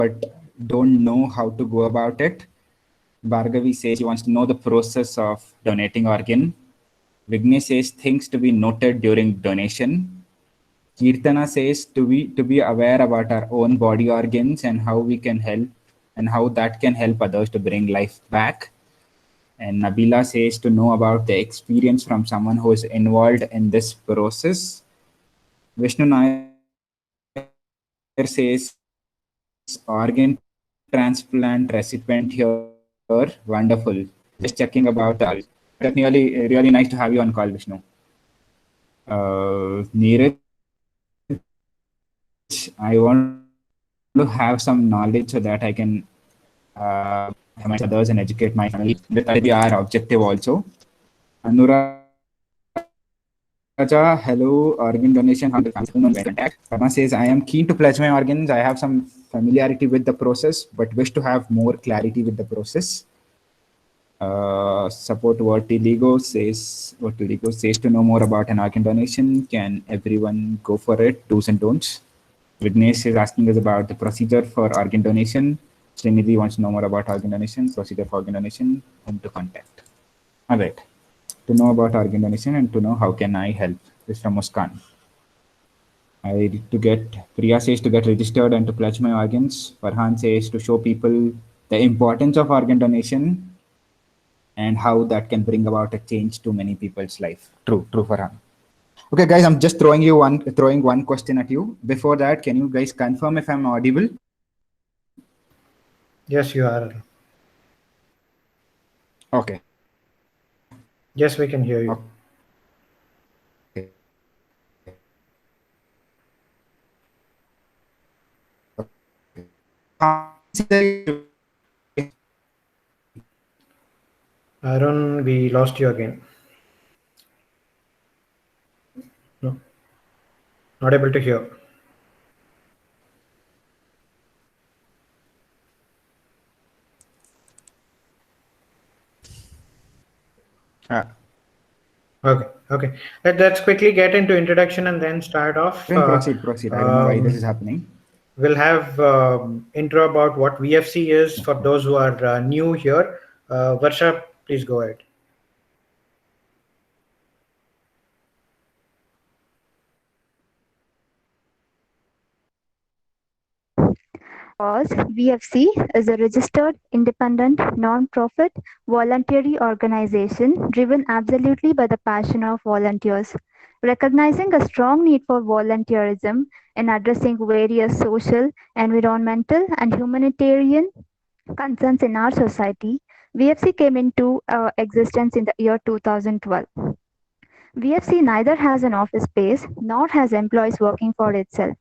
but don't know how to go about it. Bhargavi says she wants to know the process of donating organ. Vignesh says things to be noted during donation. Kirtana says to be aware about our own body organs and how we can help and how that can help others to bring life back. And Nabila says to know about the experience from someone who is involved in this process. Vishnu Nair says organ transplant recipient here. Wonderful. Just checking about the Really nice to have you on call, Vishnu. Neeraj, I want to have some knowledge so that I can have my others and educate my family. That will be our objective also. Anuraja, hello, organ donation. How the family contact? Padma says, I am keen to pledge my organs. I have some familiarity with the process, but wish to have more clarity with the process. Support Vertiligo says to know more about an organ donation. Can everyone go for it? Do's and don'ts. Vignesh is asking us about the procedure for organ donation. Srinidhi wants to know more about organ donation, procedure for organ donation, whom to contact. All right. To know about organ donation and to know how can I help. This is from Muskan. Priya says to get registered and to pledge my organs. Farhan says to show people the importance of organ donation and how that can bring about a change to many people's life. True, Farhan. Okay, guys, I'm just throwing one question at you. Before that, can you guys confirm if I'm audible? Yes, you are. Okay. Yes, we can hear you. Okay. Aaron, we lost you again. No, not able to hear. Okay. Let's quickly get into introduction and then start off. Proceed. I don't know why this is happening. We'll have intro about what VFC is for those who are new here. Varsha, please go ahead. Cause VFC is a registered, independent, non-profit, voluntary organization driven absolutely by the passion of volunteers, recognizing a strong need for volunteerism in addressing various social, environmental, and humanitarian concerns in our society. VFC came into existence in the year 2012. VFC neither has an office space nor has employees working for itself.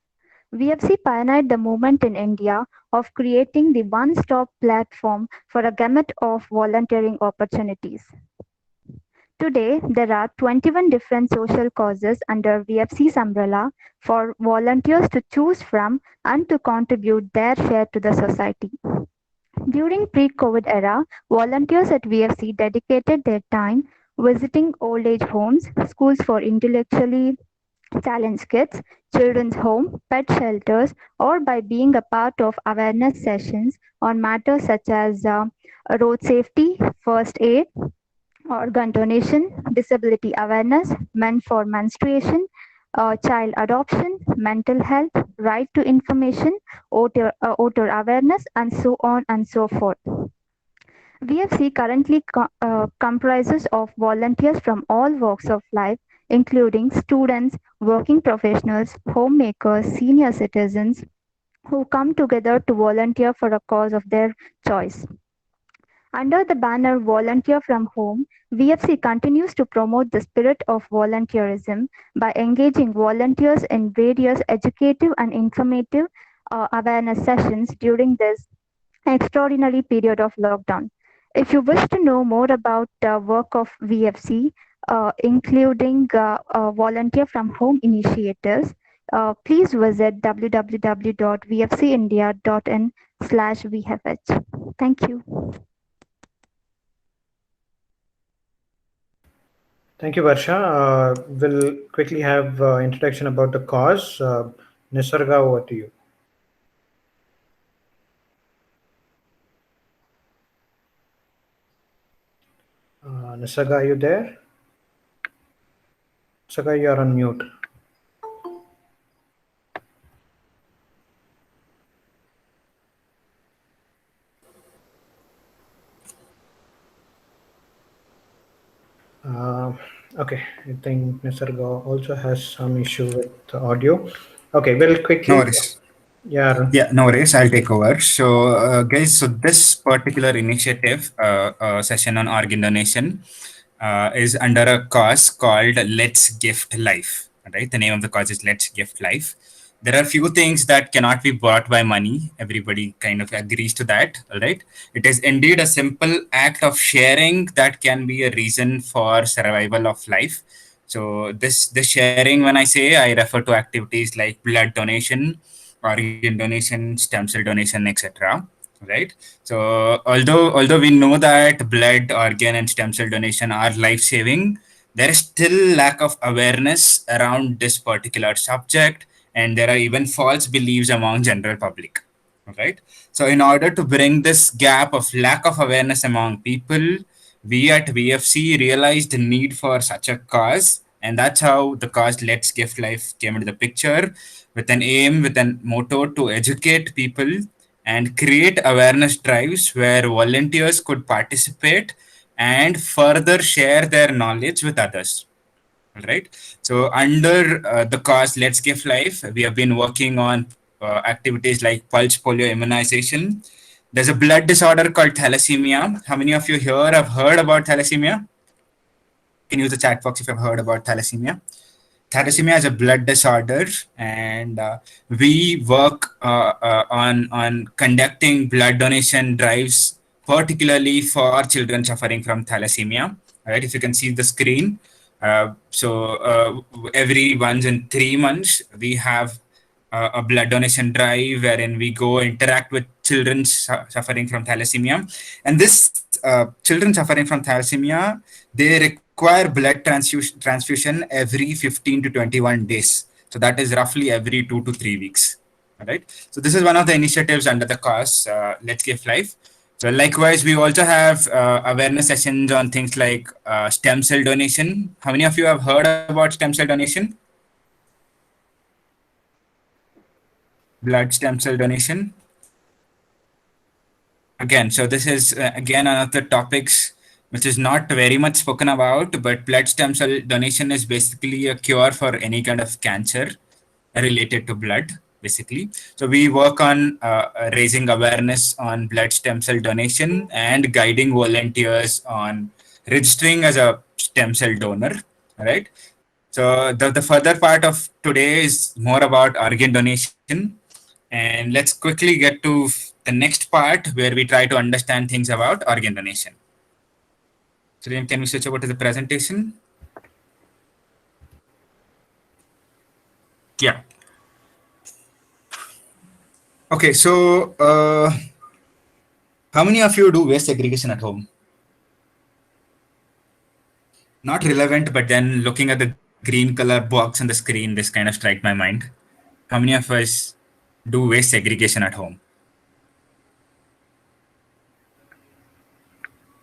VFC pioneered the movement in India of creating the one-stop platform for a gamut of volunteering opportunities. Today, there are 21 different social causes under VFC's umbrella for volunteers to choose from and to contribute their share to the society. During pre-COVID era, volunteers at VFC dedicated their time visiting old age homes, schools for intellectually challenge kids, children's home, pet shelters, or by being a part of awareness sessions on matters such as road safety, first aid, organ donation, disability awareness, men for menstruation, child adoption, mental health, right to information, voter awareness, and so on and so forth. VFC currently comprises of volunteers from all walks of life, including students, working professionals, homemakers, senior citizens, who come together to volunteer for a cause of their choice. Under the banner Volunteer from Home, VFC continues to promote the spirit of volunteerism by engaging volunteers in various educative and informative awareness sessions during this extraordinary period of lockdown. If you wish to know more about the work of VFC, including volunteer from home initiatives, please visit www.vfcindia.in/VFH. Thank you. Thank you, Varsha. We'll quickly have introduction about the cause. Nisarga, over to you. Nisaga, are you there? Nisaga, you are on mute. Uh, okay, I think Nisarga also has some issue with the audio. Okay, we'll No quickly. worries. Yeah, Arun. Yeah, no worries. I'll take over. So, guys, so this particular initiative, session on organ donation, is under a cause called Let's Gift Life. Right? The name of the cause is Let's Gift Life. There are few things that cannot be bought by money. Everybody kind of agrees to that. All right. It is indeed a simple act of sharing that can be a reason for survival of life. So this sharing, when I say, I refer to activities like blood donation, organ donation, stem cell donation, etc. Right. So although we know that blood, organ, and stem cell donation are life saving, there is still lack of awareness around this particular subject, and there are even false beliefs among general public. Right. So in order to bring this gap of lack of awareness among people, we at VFC realized the need for such a cause, and that's how the cause Let's Gift Life came into the picture, with an aim, with a motto to educate people and create awareness drives where volunteers could participate and further share their knowledge with others. All right. So under the cause Let's Give Life, we have been working on activities like pulse polio immunization. There's a blood disorder called thalassemia. How many of you here have heard about thalassemia? You can use the chat box if you've heard about thalassemia. Thalassemia is a blood disorder, and we work on conducting blood donation drives, particularly for children suffering from thalassemia. All right, if you can see the screen. Every once in 3 months, we have a blood donation drive wherein we go interact with children suffering from thalassemia. And this children suffering from thalassemia, they require blood transfusion every 15 to 21 days. So that is roughly every 2 to 3 weeks. All right. So this is one of the initiatives under the cause Let's Give Life. So likewise, we also have awareness sessions on things like stem cell donation. How many of you have heard about stem cell donation? Blood stem cell donation. Again, so this is again another topics which is not very much spoken about, but blood stem cell donation is basically a cure for any kind of cancer related to blood, basically. So we work on raising awareness on blood stem cell donation and guiding volunteers on registering as a stem cell donor, right? So the further part of today is more about organ donation. And let's quickly get to the next part where we try to understand things about organ donation. So then can we switch over to the presentation? Yeah. Okay, so how many of you do waste segregation at home? Not relevant, but then looking at the green color box on the screen, this kind of strike my mind. How many of us do waste segregation at home?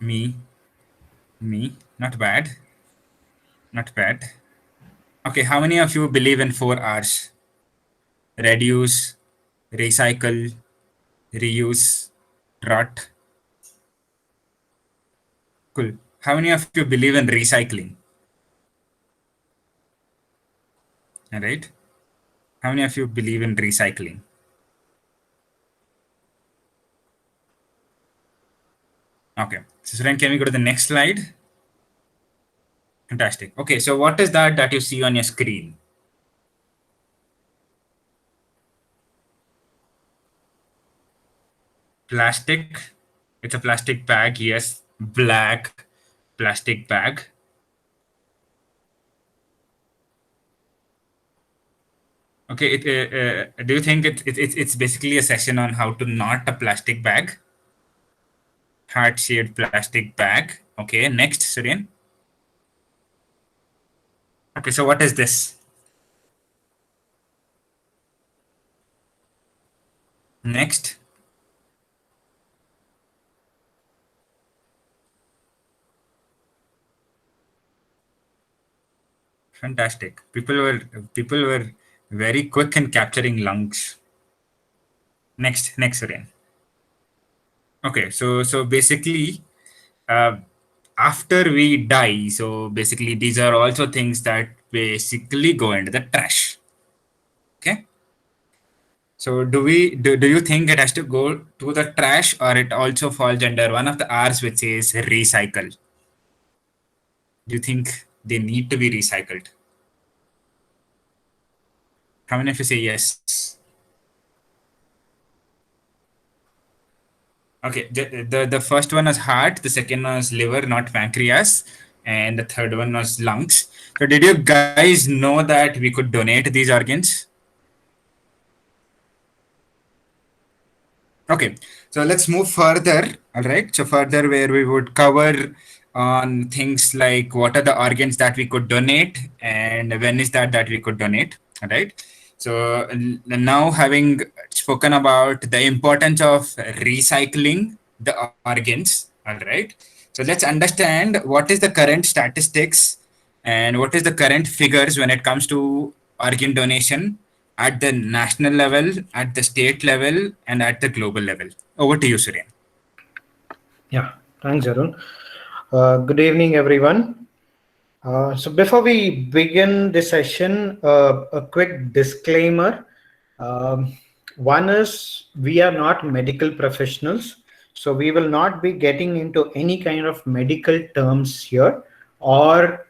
Me, me, not bad, not bad. Okay, how many of you believe in 4 Rs? Reduce, recycle, reuse, rot. Cool. How many of you believe in recycling? All right. How many of you believe in recycling? Okay. So then can we go to the next slide? Fantastic. Okay. So what is that you see on your screen? Plastic. It's a plastic bag. Yes. Black plastic bag. Okay. Do you think it's basically a session on how to knot a plastic bag? Heart-shaped plastic bag. Okay. Next, Suryan. Okay. So what is this? Next. Fantastic. People were very quick in capturing lungs. Next, Suryan. Okay, so basically, uh, after we die, so basically these are also things that basically go into the trash. Okay. So do you think it has to go to the trash, or it also falls under one of the R's which says recycle? Do you think they need to be recycled? How many of you say yes? Okay, the first one was heart, the second was liver, not pancreas, and the third one was lungs. So did you guys know that we could donate these organs? Okay, so let's move further. All right, so further where we would cover on things like what are the organs that we could donate and when is that we could donate. All right. So now having spoken about the importance of recycling the organs. All right. So let's understand what is the current statistics and what is the current figures when it comes to organ donation at the national level, at the state level, and at the global level. Over to you, Suryan. Yeah, thanks, Arun. Good evening, everyone. So before we begin the session, a quick disclaimer. Um, One is we are not medical professionals, so we will not be getting into any kind of medical terms here or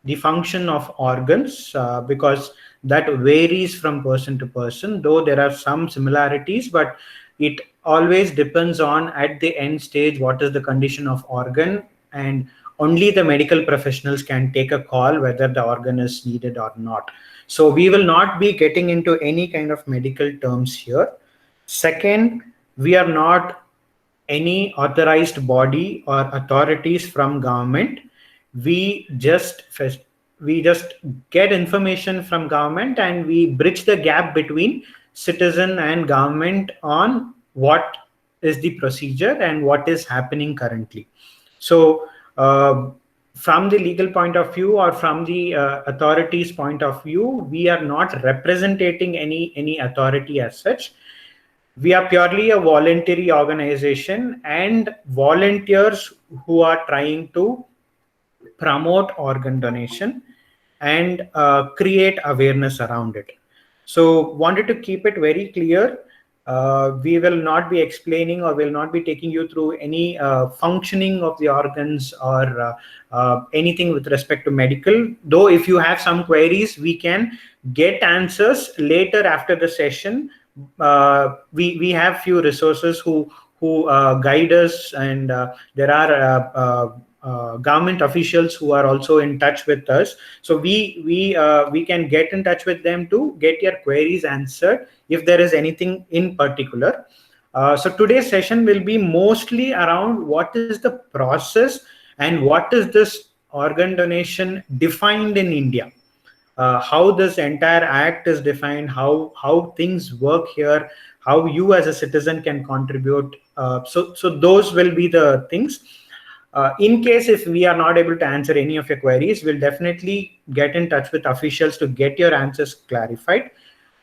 the function of organs because that varies from person to person, though there are some similarities, but it always depends on at the end stage what is the condition of organ, and only the medical professionals can take a call whether the organ is needed or not. So we will not be getting into any kind of medical terms here. Second, we are not any authorized body or authorities from government. We just we just get information from government and we bridge the gap between citizen and government on what is the procedure and what is happening currently. So from the legal point of view or from the authorities point of view, we are not representing any authority as such. We are purely a voluntary organization and volunteers who are trying to promote organ donation and create awareness around it. So wanted to keep it very clear. We will not be explaining or will not be taking you through any functioning of the organs or anything with respect to medical. Though if you have some queries, we can get answers later after the session. We have few resources who guide us, and there are government officials who are also in touch with us. So we can get in touch with them to get your queries answered if there is anything in particular. So today's session will be mostly around what is the process and what is this organ donation defined in India. How this entire act is defined, how things work here, how you as a citizen can contribute. So those will be the things. In case if we are not able to answer any of your queries, we'll definitely get in touch with officials to get your answers clarified.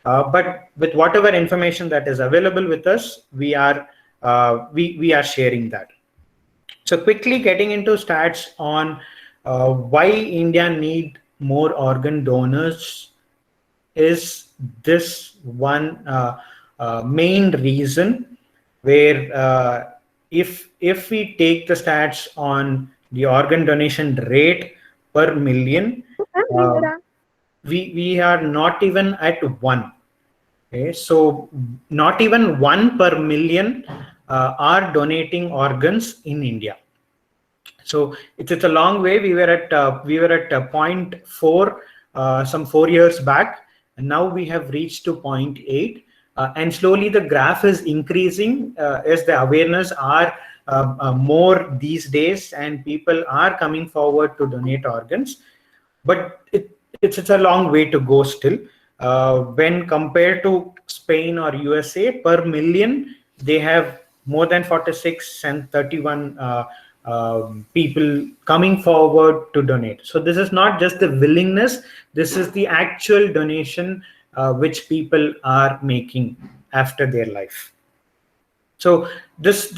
But with whatever information that is available with us, we are sharing that. So quickly getting into stats on why India need more organ donors is this one main reason where if we take the stats on the organ donation rate per million, we are not even at 1. Okay, so not even 1 per million are donating organs in India. So it's a long way. We were at 0.4 some 4 years back, and now we have reached to 0.8, and slowly the graph is increasing as the awareness are more these days, and people are coming forward to donate organs. But it's a long way to go still. When compared to Spain or USA, per million they have more than 46 and 31 people coming forward to donate. So this is not just the willingness, this is the actual donation which people are making after their life. So this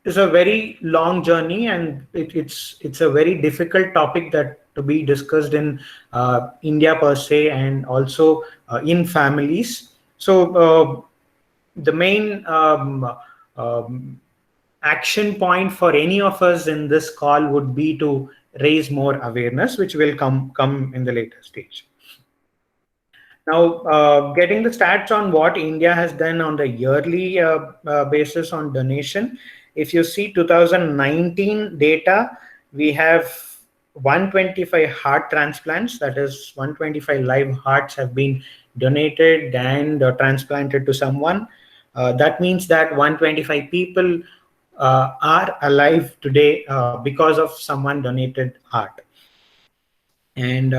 is a very long journey, and it's a very difficult topic that to be discussed in India per se, and also in families. So the main action point for any of us in this call would be to raise more awareness, which will come in the later stage. Now, getting the stats on what India has done on the yearly basis on donation. If you see 2019 data, we have 125 heart transplants, that is 125 live hearts have been donated and transplanted to someone. That means that 125 people are alive today because of someone donated heart. And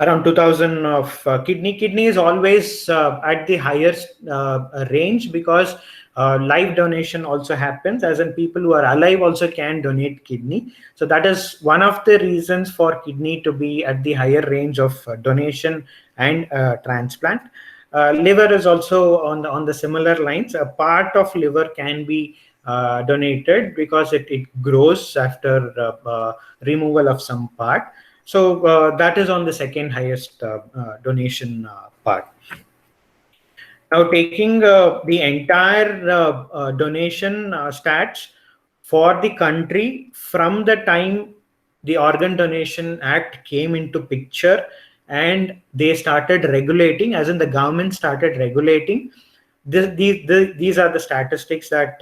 around 2000 of kidney is always at the highest range, because live donation also happens, as in people who are alive also can donate kidney. So that is one of the reasons for kidney to be at the higher range of donation and transplant. Liver is also on the similar lines. A part of liver can be donated because it grows after removal of some part. So that is on the second highest donation part. Now, taking the entire donation stats for the country from the time the Organ Donation Act came into picture and they started regulating, as in the government started regulating, these are the statistics that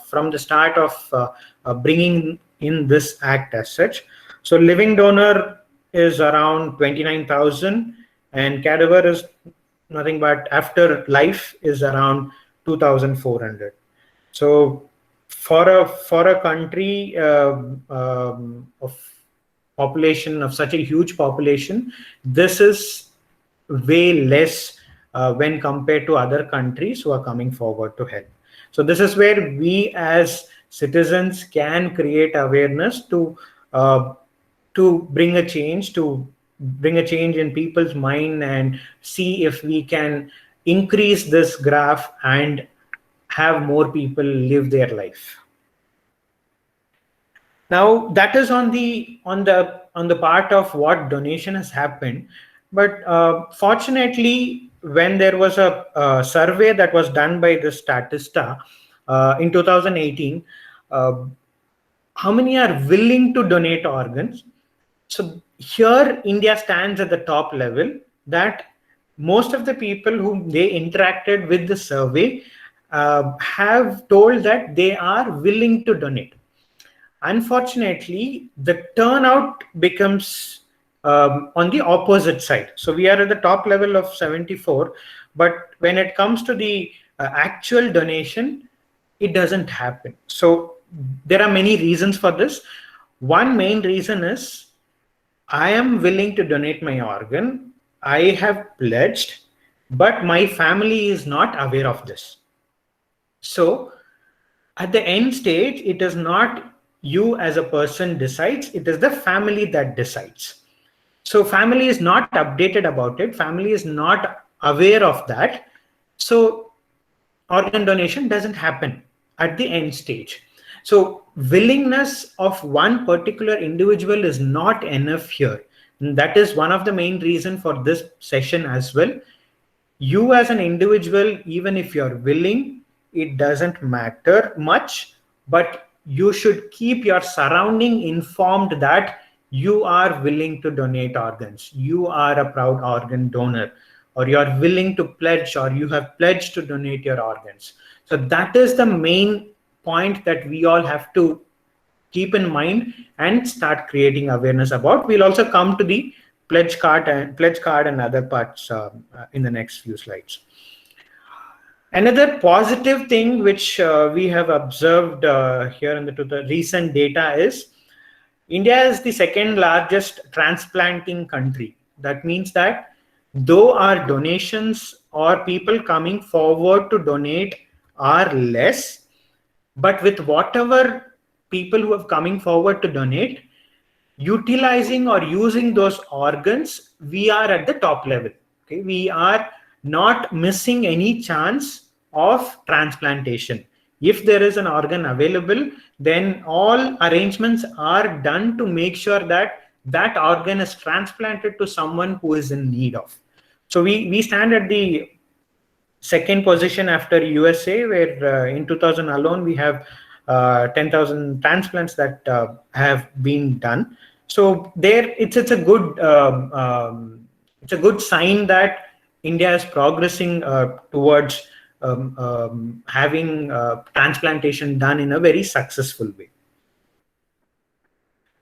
from the start of bringing in this act as such. So living donor is around 29,000, and cadaver is nothing but after life is around 2,400. So for a country of population, of such a huge population, this is way less when compared to other countries who are coming forward to help. So this is where we as citizens can create awareness to bring a change in people's mind, and see if we can increase this graph and have more people live their life. Now that is on the part of what donation has happened. But fortunately, when there was a survey that was done by the Statista in 2018, how many are willing to donate organs? So here India stands at the top level, that most of the people whom they interacted with the survey have told that they are willing to donate. Unfortunately, the turnout becomes on the opposite side. So we are at the top level of 74, but when it comes to the actual donation, it doesn't happen. So there are many reasons for this. One main reason is, I am willing to donate my organ, I have pledged, but my family is not aware of this. So at the end stage, it is not you as a person decides, it is the family that decides. So family is not updated about it, family is not aware of that. So organ donation doesn't happen at the end stage. So willingness of one particular individual is not enough here. And that is one of the main reasons for this session as well. You as an individual, even if you're willing, it doesn't matter much, but you should keep your surrounding informed that you are willing to donate organs, you are a proud organ donor, or you are willing to pledge, or you have pledged to donate your organs. So that is the main point that we all have to keep in mind and start creating awareness about. We'll also come to the pledge card and other parts in the next few slides. Another positive thing which we have observed here in the recent data is, India is the second largest transplanting country. That means that though our donations or people coming forward to donate are less, but with whatever people who have coming forward to donate, utilizing or using those organs, we are at the top level. Okay, we are not missing any chance of transplantation. If there is an organ available, then all arrangements are done to make sure that that organ is transplanted to someone who is in need of. So we stand at the second position after USA, where in 2000 alone we have 10,000 transplants that have been done. So there, it's a good it's a good sign that India is progressing towards having transplantation done in a very successful way.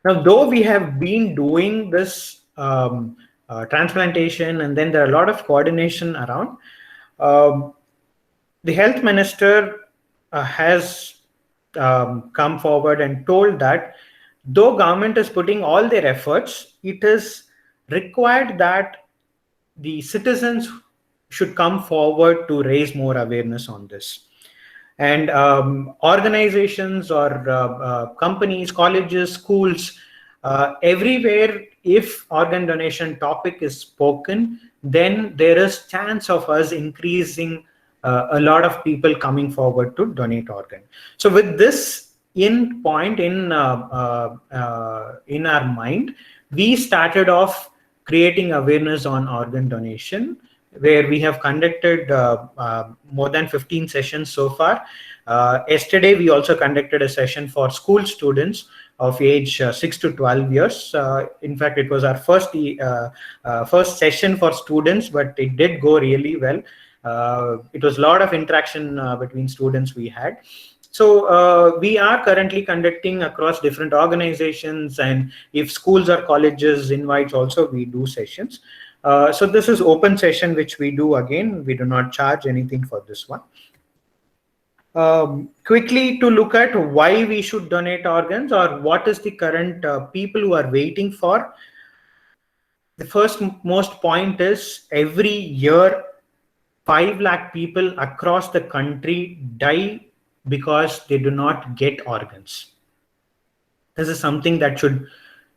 Now, though we have been doing this transplantation, and then there are a lot of coordination around, the health minister has come forward and told that though government is putting all their efforts, it is required that the citizens should come forward to raise more awareness on this. And organizations or companies, colleges, schools, everywhere, if organ donation topic is spoken, then there is chance of us increasing a lot of people coming forward to donate organ. So with this in point in our mind, we started off creating awareness on organ donation, where we have conducted more than 15 sessions so far. Yesterday, we also conducted a session for school students of age 6 to 12 years. In fact, it was our first session for students, but it did go really well. It was a lot of interaction between students we had. So we are currently conducting across different organizations, and if schools or colleges invites also, we do sessions. So this is open session, which we do. Again, we do not charge anything for this one. Quickly to look at why we should donate organs, or what is the current people who are waiting for. The first most point is every year 5 lakh people across the country die because they do not get organs. This is something that should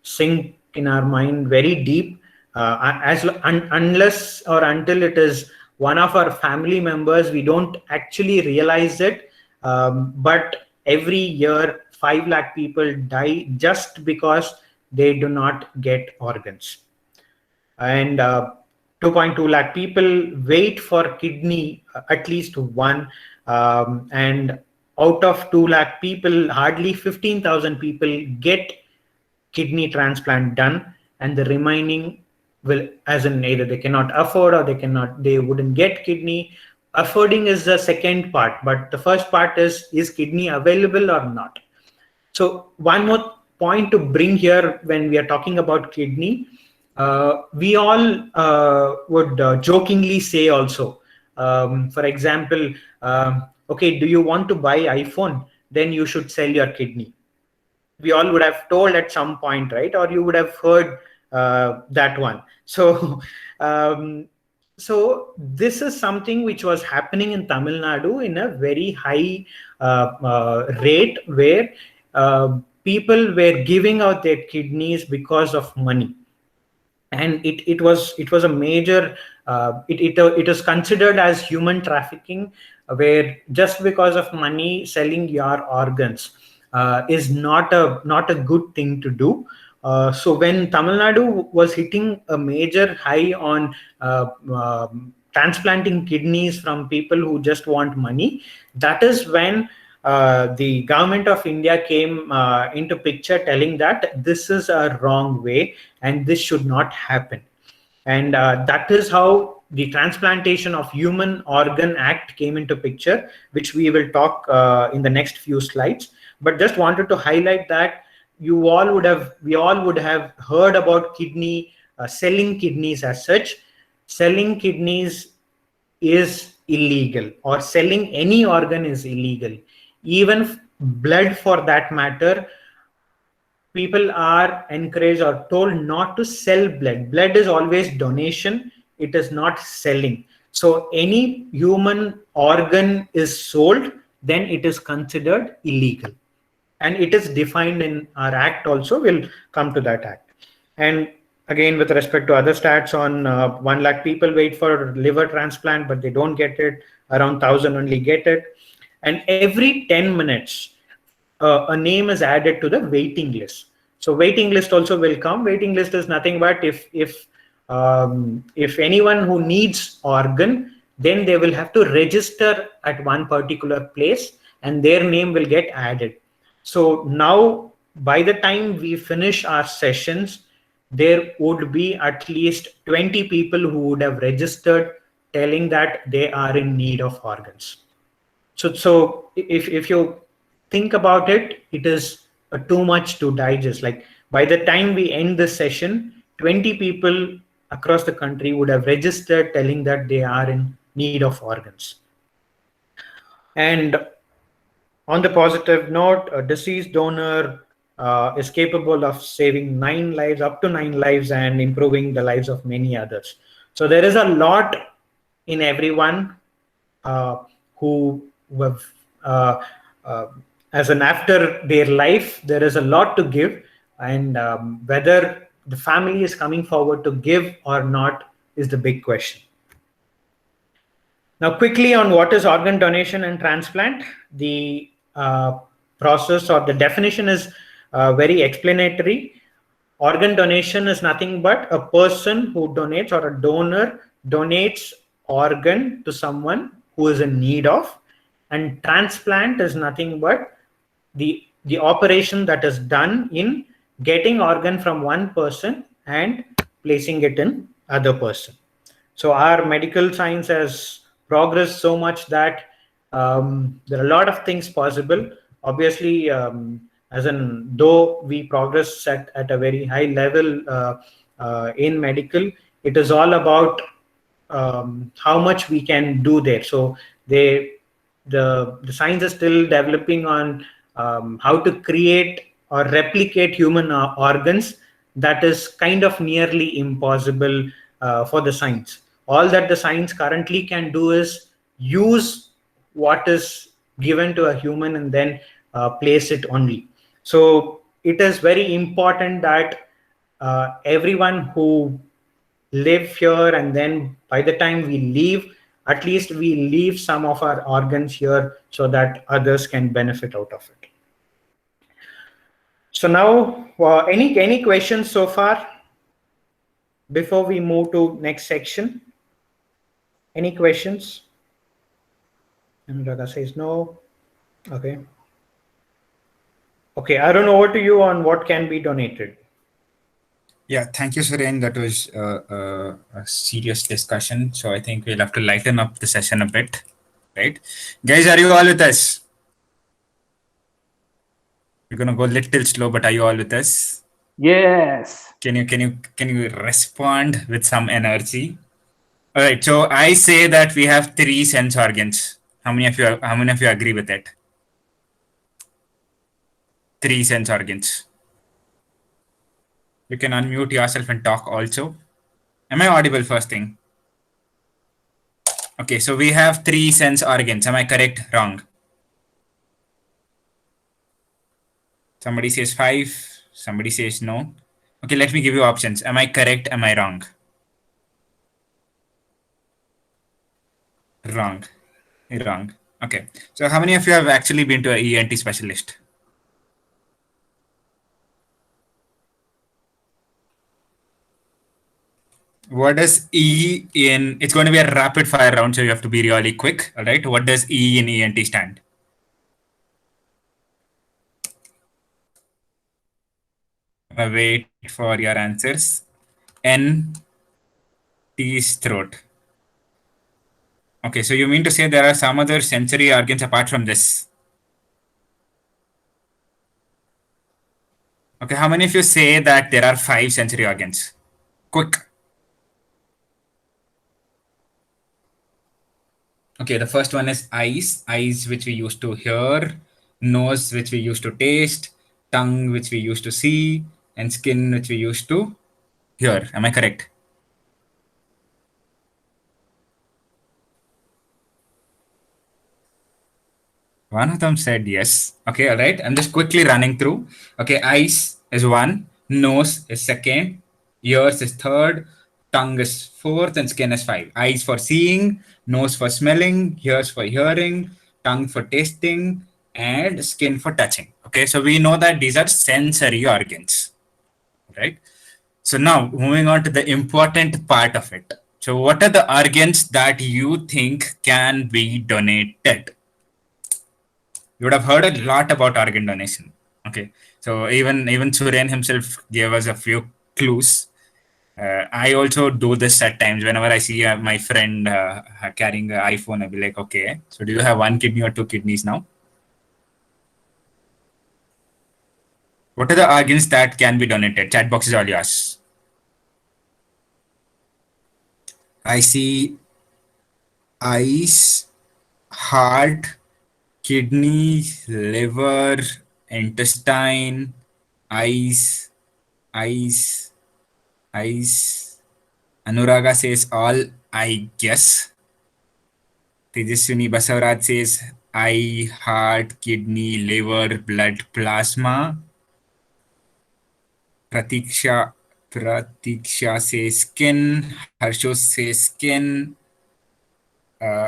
sink in our mind very deep. Unless or until it is one of our family members, we don't actually realize it. But every year 5 lakh people die just because they do not get organs. And 2.2 lakh people wait for kidney, at least one. And out of 2 lakh people, hardly 15,000 people get kidney transplant done, and the remaining will, as in either they cannot afford or they wouldn't get kidney. Affording is the second part, but the first part is kidney available or not? So one more point to bring here when we are talking about kidney, we all would jokingly say also, for example, okay, do you want to buy iPhone? Then you should sell your kidney. We all would have told at some point, right? Or you would have heard that one. So, so this is something which was happening in Tamil Nadu in a very high rate, where people were giving out their kidneys because of money. And it was a major, it is considered as human trafficking, where just because of money, selling your organs is not a good thing to do. So when Tamil Nadu was hitting a major high on transplanting kidneys from people who just want money, that is when the government of India came into picture, telling that this is a wrong way and this should not happen. And that is how the Transplantation of Human Organ Act came into picture, which we will talk in the next few slides. But just wanted to highlight that we all would have heard about kidney, selling kidneys as such. Selling kidneys is illegal, or selling any organ is illegal. Even blood, for that matter, people are encouraged or told not to sell blood. Blood is always donation, it is not selling. So any human organ is sold, then it is considered illegal. and it is defined in our act also. We'll come to that act. And again, with respect to other stats, on 1 lakh people wait for liver transplant, but they don't get it. Around 1,000 only get it. And every 10 minutes, a name is added to the waiting list. So waiting list also will come. Waiting list is nothing but if anyone who needs organ, then they will have to register at one particular place and their name will get added. So now, by the time we finish our sessions, there would be at least 20 people who would have registered telling that they are in need of organs. So if you think about it, it is too much to digest. Like by the time we end this session, 20 people across the country would have registered telling that they are in need of organs. And on the positive note, a deceased donor is capable of saving 9 lives, up to 9 lives, and improving the lives of many others. So there is a lot in everyone who have, as an after their life, there is a lot to give, and whether the family is coming forward to give or not is the big question. Now, quickly on what is organ donation and transplant, the process or the definition is very explanatory. Organ donation is nothing but a person who donates, or a donor donates organ to someone who is in need of, and transplant is nothing but the operation that is done in getting organ from one person and placing it in other person. So our medical science has progressed so much that there are a lot of things possible. Obviously, as in though we progress at a very high level in medical, it is all about how much we can do there. So the science is still developing on how to create or replicate human organs. That is kind of nearly impossible for the science. All that the science currently can do is use what is given to a human and then place it only. So it is very important that everyone who live here, and then by the time we leave, at least we leave some of our organs here so that others can benefit out of it. So now, any questions so far before we move to next section? Any questions? Anuragha says no. Okay. Okay, Arun, over to you on what can be donated. Yeah, thank you, Suren. That was a serious discussion. So I think we'll have to lighten up the session a bit, right? Guys, are you all with us? We're gonna go a little slow, but are you all with us? Yes. Can you respond with some energy? All right. So I say that we have 3 sense organs. How many of you agree with it? 3 sense organs. You can unmute yourself and talk also. Am I audible first thing? Okay, so we have 3 sense organs. Am I correct? Wrong? Somebody says 5. Somebody says no. Okay, let me give you options. Am I correct? Am I wrong? Wrong. Wrong. Okay. So how many of you have actually been to an ENT specialist? What does E in, it's going to be a rapid fire round, so you have to be really quick. All right. What does E in ENT stand? Wait for your answers. N, T is throat. Okay. So you mean to say there are some other sensory organs apart from this? Okay. How many of you say that there are 5 sensory organs? Quick. Okay, the first one is eyes which we used to hear, nose which we used to taste, tongue which we used to see, and skin which we used to hear. Am I correct? One of them said yes. Okay, all right. I'm just quickly running through. Okay, eyes is one, nose is second, ears is third, tongue is fourth, and skin is five. Eyes for seeing, nose for smelling, ears for hearing, tongue for tasting, and skin for touching. Okay, so we know that these are sensory organs, right? So now moving on to the important part of it. So, what are the organs that you think can be donated? You would have heard a lot about organ donation. Okay, so even Suryan himself gave us a few clues. I also do this at times. Whenever I see my friend carrying an iPhone, I'll be like, okay, so do you have one kidney or two kidneys now? What are the organs that can be donated? Chat box is all yours. I see eyes, heart, kidney, liver, intestine, eyes, eyes, eyes. Anuraga says all, I guess. Tejaswini Basavaraj says eye, heart, kidney, liver, blood, plasma. Pratiksha says skin. Harsho says skin.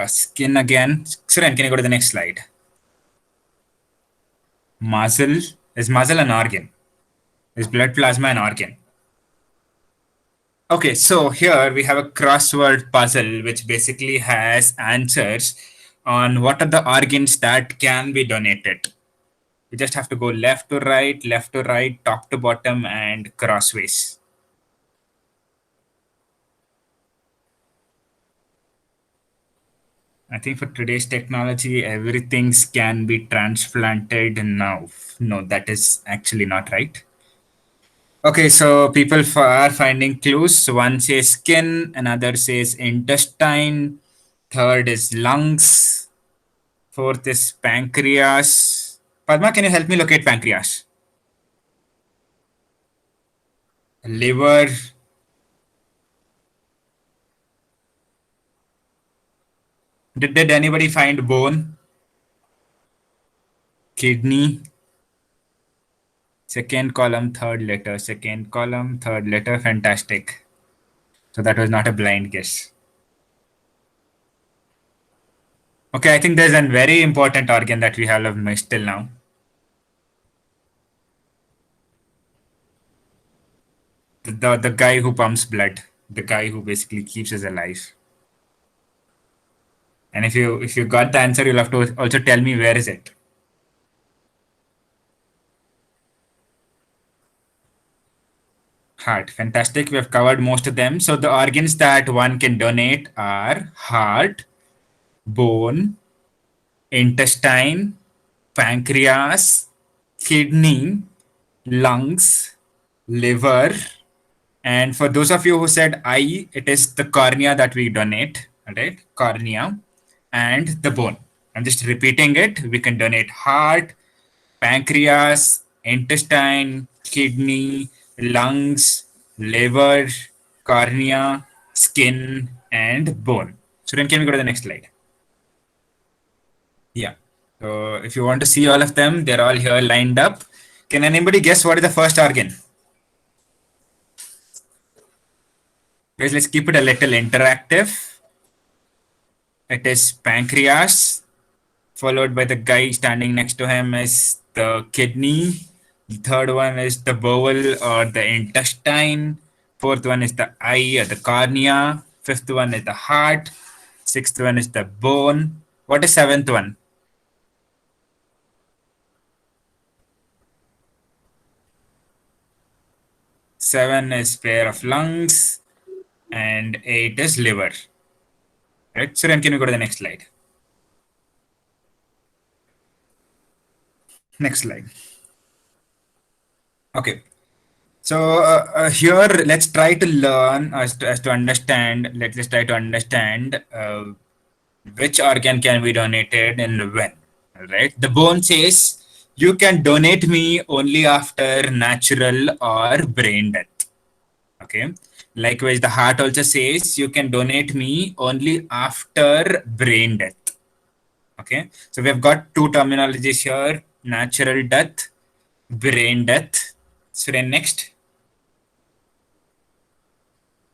Skin again. Suren, can you go to the next slide? Muscle. Is muscle an organ? Is blood plasma an organ? Okay, so here we have a crossword puzzle which basically has answers on what are the organs that can be donated. You just have to go left to right, top to bottom, and crossways. I think for today's technology, everything can be transplanted now. No, that is actually not right. Okay, so people are finding clues. One says skin, another says intestine, third is lungs, fourth is pancreas. Padma, can you help me locate pancreas? Liver. Did anybody find bone? Kidney. Second column, third letter. Second column, third letter. Fantastic. So that was not a blind guess. Okay, I think there's a very important organ that we have missed till now. The guy who pumps blood, the guy who basically keeps us alive. And if you got the answer, you'll have to also tell me where is it. Heart, fantastic. We have covered most of them. So the organs that one can donate are heart, bone, intestine, pancreas, kidney, lungs, liver, and for those of you who said eye, it is the cornea that we donate, right? Cornea and the bone. I'm just repeating it. We can donate heart, pancreas, intestine, kidney, lungs, liver, cornea, skin, and bone. So then can we go to the next slide? Yeah. So if you want to see all of them, they're all here lined up. Can anybody guess what is the first organ? Guys, let's keep it a little interactive. It is pancreas, followed by the guy standing next to him is the kidney. The third one is the bowel or the intestine. Fourth one is the eye or the cornea. Fifth one is the heart. Sixth one is the bone. What is seventh one? Seven is pair of lungs, and 8 is liver. Right? So then can we go to the next slide? Next slide. Okay. So here, let's try to learn as to understand. Let's try to understand which organ can be donated and when. Right? The bone says you can donate me only after natural or brain death. Okay. Likewise, the heart also says you can donate me only after brain death. Okay, so we have got two terminologies here: natural death, brain death. So then next,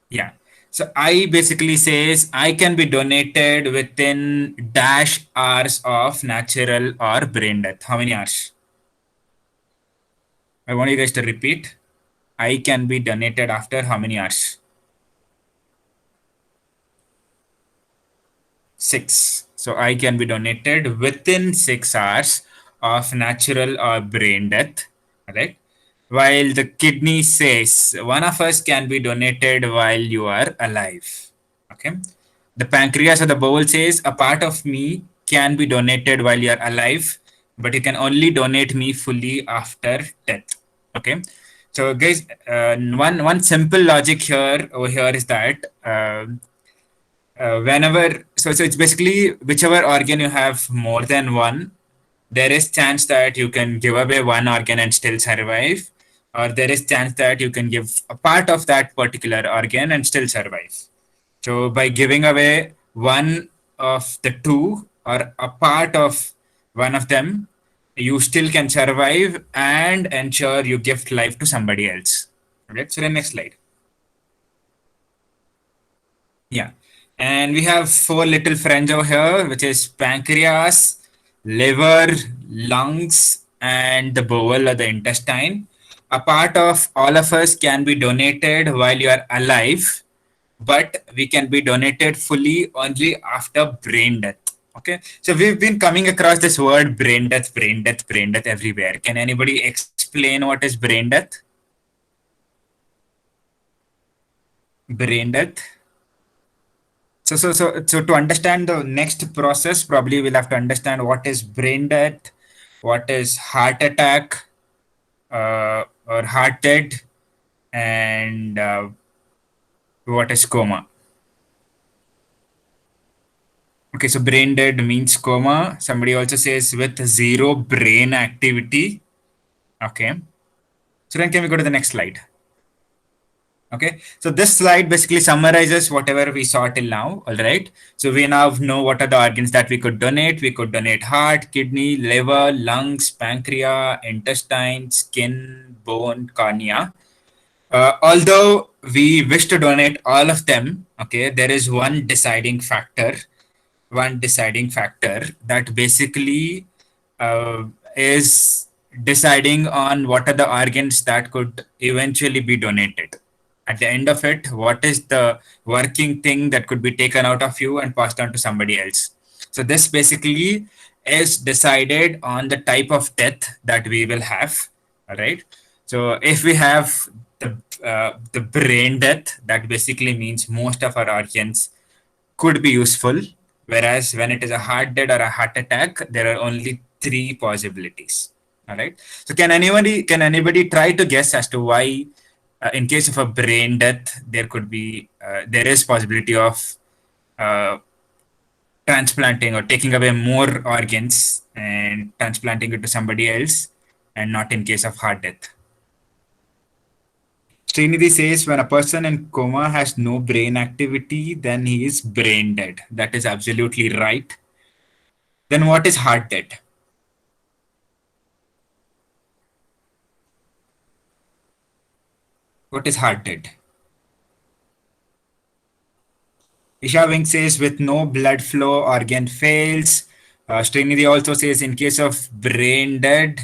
yeah. So I basically says I can be donated within dash hours of natural or brain death. How many hours? I want you guys to repeat. I can be donated after how many hours? 6. So I can be donated within 6 hours of natural or brain death. Right? While the kidney says one of us can be donated while you are alive. Okay. The pancreas or the bowel says a part of me can be donated while you are alive, but you can only donate me fully after death. Okay. So guys, one simple logic here over here is that whenever so it's basically whichever organ you have more than one, there is chance that you can give away one organ and still survive, or there is chance that you can give a part of that particular organ and still survive. So by giving away one of the two or a part of one of them, you still can survive and ensure you gift life to somebody else. Okay, so the next slide. Yeah. And we have four little friends over here, which is pancreas, liver, lungs, and the bowel or the intestine. A part of all of us can be donated while you are alive, but we can be donated fully only after brain death. Okay. So we've been coming across this word brain death, brain death, brain death everywhere. Can anybody explain what is brain death? Brain death. So to understand the next process, probably we'll have to understand what is brain death, what is heart attack, or heart dead, and what is coma. Okay, so brain dead means coma. Somebody also says with zero brain activity. Okay. So then can we go to the next slide? Okay, so this slide basically summarizes whatever we saw till now. All right, so we now know what are the organs that we could donate. We could donate heart, kidney, liver, lungs, pancreas, intestine, skin, bone, cornea. Although we wish to donate all of them, okay, there is one deciding factor that basically uh, is deciding on what are the organs that could eventually be donated. At the end of it, what is the working thing that could be taken out of you and passed on to somebody else? So this basically is decided on the type of death that we will have. All right. So if we have the brain death, that basically means most of our organs could be useful. Whereas when it is a heart death or a heart attack, there are only three possibilities. All right. So can anybody try to guess as to why, in case of a brain death, there is possibility of uh, transplanting or taking away more organs and transplanting it to somebody else, and not in case of heart death. Srinidhi says when a person in coma has no brain activity, then he is brain dead. That is absolutely right. Then what is heart dead? What is heart dead? Isha Wing says with no blood flow, organ fails. Srinidhi also says in case of brain dead,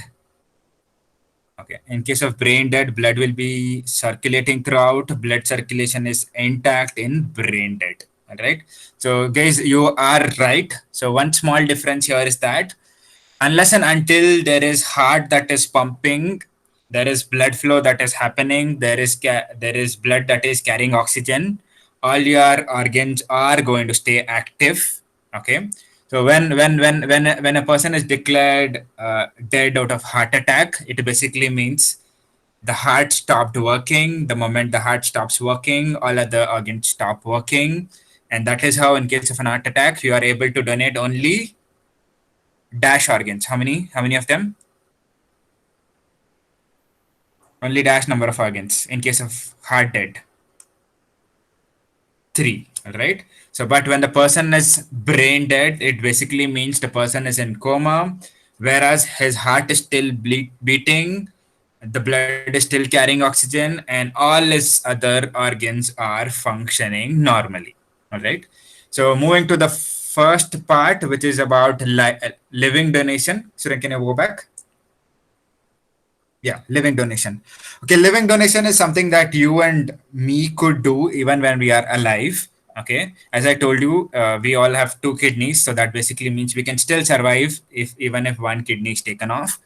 okay, in case of brain dead, blood will be circulating throughout. Blood circulation is intact in brain dead. All right. So, guys, you are right. So, one small difference here is that unless and until there is heart that is pumping, there is blood flow that is happening, there is blood that is carrying oxygen, all your organs are going to stay active. Okay. So when a person is declared dead out of heart attack, it basically means the heart stopped working. The moment the heart stops working, all other organs stop working. And that is how, in case of an heart attack, you are able to donate only dash organs. How many? How many of them? Only dash number of organs in case of heart dead. 3, right? So, but when the person is brain dead, it basically means the person is in coma, whereas his heart is still beating, the blood is still carrying oxygen, and all his other organs are functioning normally. All right. So, moving to the first part, which is about living donation. Suren, can you go back? Yeah, living donation. Okay, living donation is something that you and me could do even when we are alive. Okay, as I told you, we all have two kidneys, so that basically means we can still survive if even if one kidney is taken off.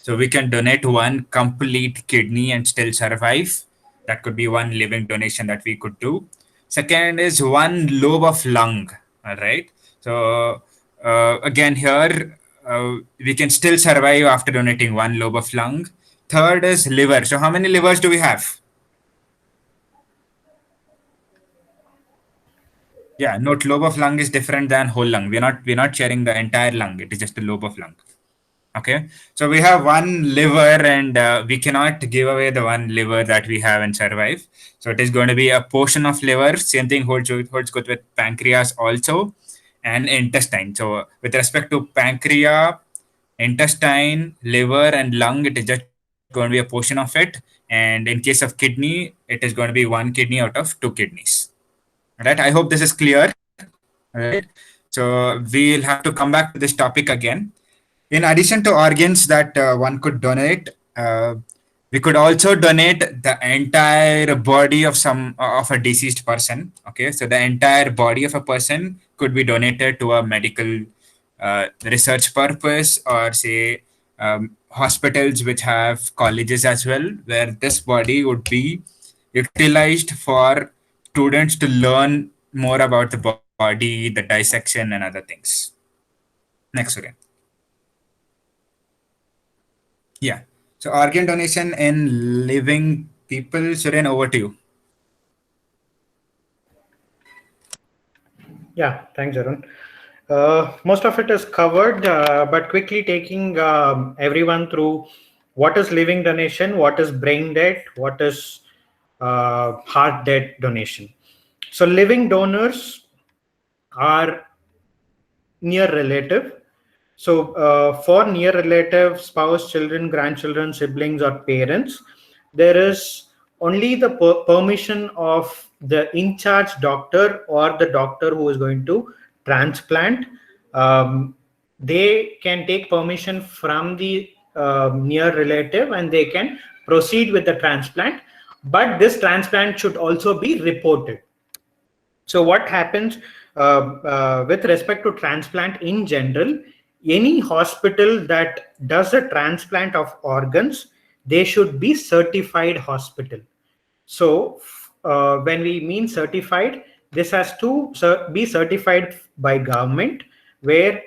So we can donate one complete kidney and still survive. That could be one living donation that we could do. Second is one lobe of lung. All right. So again here we can still survive after donating one lobe of lung. Third is liver. So how many livers do we have? Yeah, note lobe of lung is different than whole lung. We're not sharing the entire lung. It is just a lobe of lung. Okay, so we have one liver, and we cannot give away the one liver that we have and survive. So it is going to be a portion of liver. Same thing holds good with pancreas also, and intestine. So with respect to pancreas, intestine, liver, and lung, it is just going to be a portion of it. And in case of kidney, it is going to be one kidney out of two kidneys. Right? I hope this is clear. Right? So we'll have to come back to this topic again. In addition to organs that one could donate, we could also donate the entire body of a deceased person. Okay, so the entire body of a person could be donated to a medical research purpose, or say hospitals which have colleges as well, where this body would be utilized for students to learn more about the body, the dissection, and other things. Next, Surya. Yeah. So organ donation in living people. Suren, over to you. Yeah, thanks, Arun. Most of it is covered, but quickly taking everyone through what is living donation, what is brain dead, what is heart dead donation. So living donors are near relative. So for near relative, spouse, children, grandchildren, siblings, or parents, there is only the permission of the in charge doctor or the doctor who is going to transplant. They can take permission from the near relative and they can proceed with the transplant. But this transplant should also be reported. So what happens with respect to transplant in general, any hospital that does a transplant of organs, they should be certified hospital. So when we mean certified, this has to be certified by government, where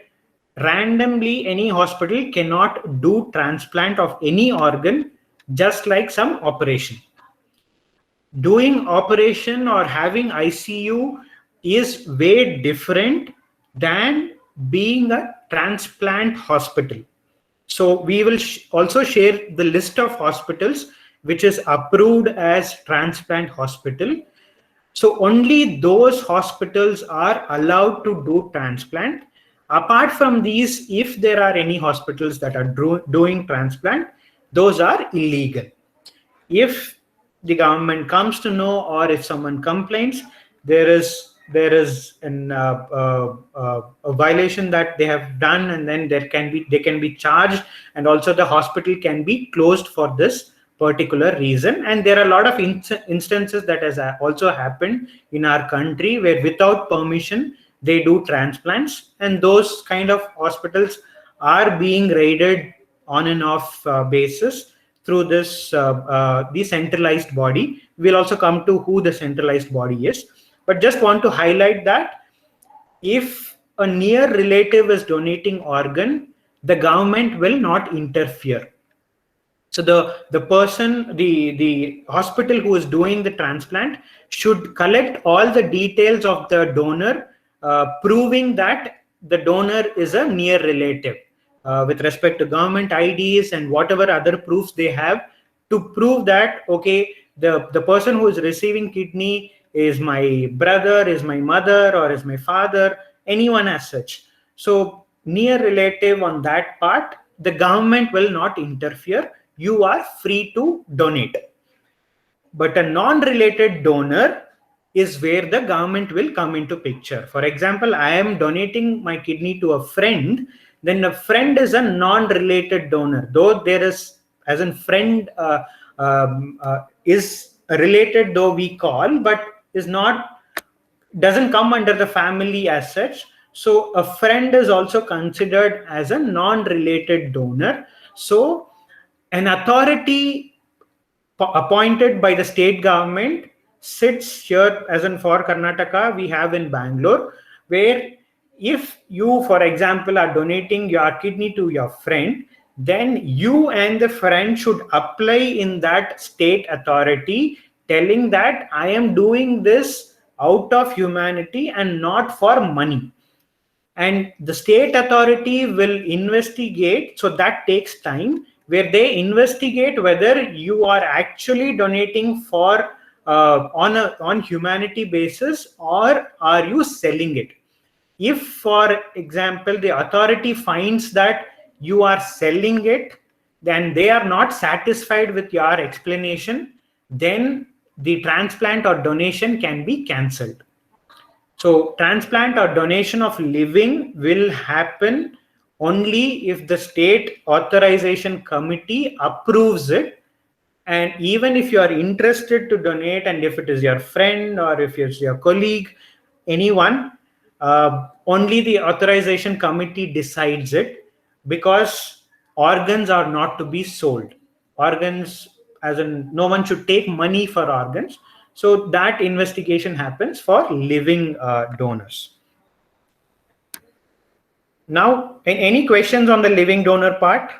randomly any hospital cannot do transplant of any organ just like some operation. Doing operation or having ICU is way different than being a transplant hospital. So we will also share the list of hospitals which is approved as transplant hospital. So only those hospitals are allowed to do transplant. Apart from these, if there are any hospitals that are doing transplant, those are illegal. If the government comes to know, or if someone complains, there is a violation that they have done, and then they can be charged, and also the hospital can be closed for this particular reason. And there are a lot of instances that has also happened in our country where without permission they do transplants, and those kind of hospitals are being raided on and off basis through this the centralized body. We'll also come to who the centralized body is, but just want to highlight that if a near relative is donating organ, the government will not interfere. So the person, the hospital who is doing the transplant should collect all the details of the donor, proving that the donor is a near relative, with respect to government IDs and whatever other proofs they have to prove that, okay, the person who is receiving kidney is my brother, is my mother, or is my father, anyone as such. So near relative on that part, the government will not interfere. You are free to donate. But a non-related donor is where the government will come into picture. For example, I am donating my kidney to a friend, then a friend is a non-related donor, though there is, as a friend is related, though we call, but is not, doesn't come under the family as such. So a friend is also considered as a non-related donor. So an authority appointed by the state government sits here, as in for Karnataka we have in Bangalore, where if you, for example, are donating your kidney to your friend, then you and the friend should apply in that state authority telling that I am doing this out of humanity and not for money. And the state authority will investigate, so that takes time, where they investigate whether you are actually donating for on humanity basis, or are you selling it. If, for example, the authority finds that you are selling it, then they are not satisfied with your explanation, then the transplant or donation can be cancelled. So transplant or donation of living will happen only if the state authorization committee approves it. And even if you are interested to donate, and if it is your friend or if it's your colleague, anyone, only the authorization committee decides it, because organs are not to be sold. Organs, as in no one should take money for organs. So that investigation happens for living donors. Now, any questions on the living donor part?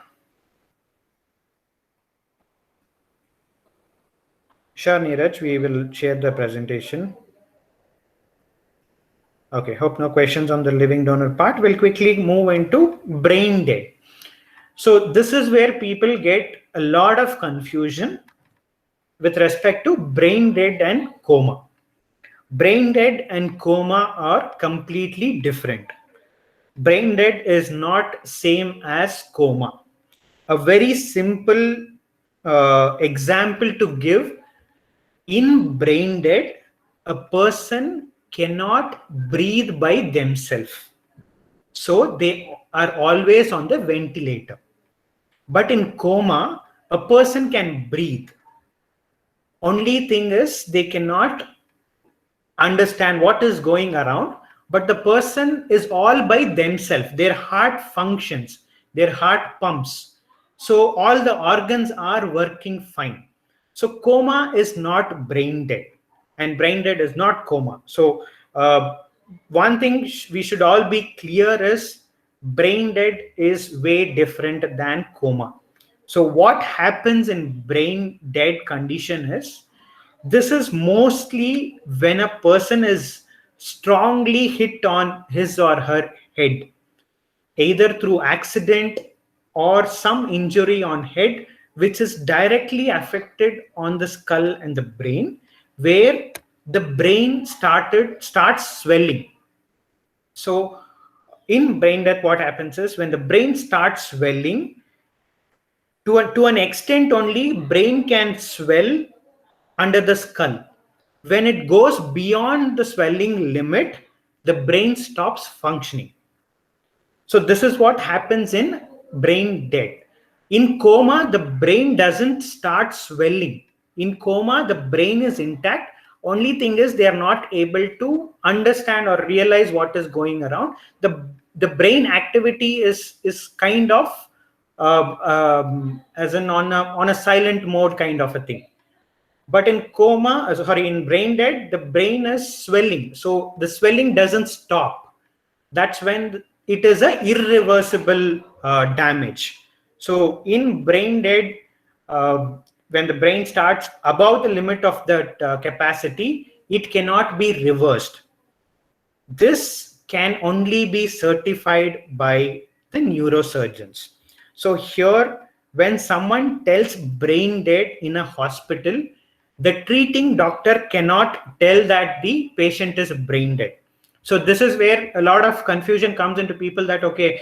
Sure, Neeraj, we will share the presentation. Okay, hope no questions on the living donor part. We'll quickly move into brain dead. So this is where people get a lot of confusion with respect to brain dead and coma. Brain dead and coma are completely different. Brain dead is not same as coma. A very simple example to give: in brain dead, a person cannot breathe by themselves, so they are always on the ventilator. But in coma, a person can breathe. Only thing is they cannot understand what is going around, but the person is all by themselves. Their heart functions, their heart pumps, so all the organs are working fine. So coma is not brain dead, and brain dead is not coma. So one thing we should all be clear is brain dead is way different than coma. So what happens in brain dead condition is, this is mostly when a person is strongly hit on his or her head, either through accident or some injury on head, which is directly affected on the skull and the brain, where the brain starts swelling. So in brain death, what happens is, when the brain starts swelling, to an extent only brain can swell under the skull. When it goes beyond the swelling limit, the brain stops functioning. So this is what happens in brain dead. In coma, the brain doesn't start swelling. In coma, the brain is intact. Only thing is, they are not able to understand or realize what is going around. The brain activity is kind of as in on a silent mode kind of a thing. But in coma, in brain dead, the brain is swelling. So the swelling doesn't stop. That's when it is a irreversible damage. So in brain dead, when the brain starts above the limit of that capacity, it cannot be reversed. This can only be certified by the neurosurgeons. So here, when someone tells brain dead in a hospital, the treating doctor cannot tell that the patient is brain dead. So this is where a lot of confusion comes into people, that okay,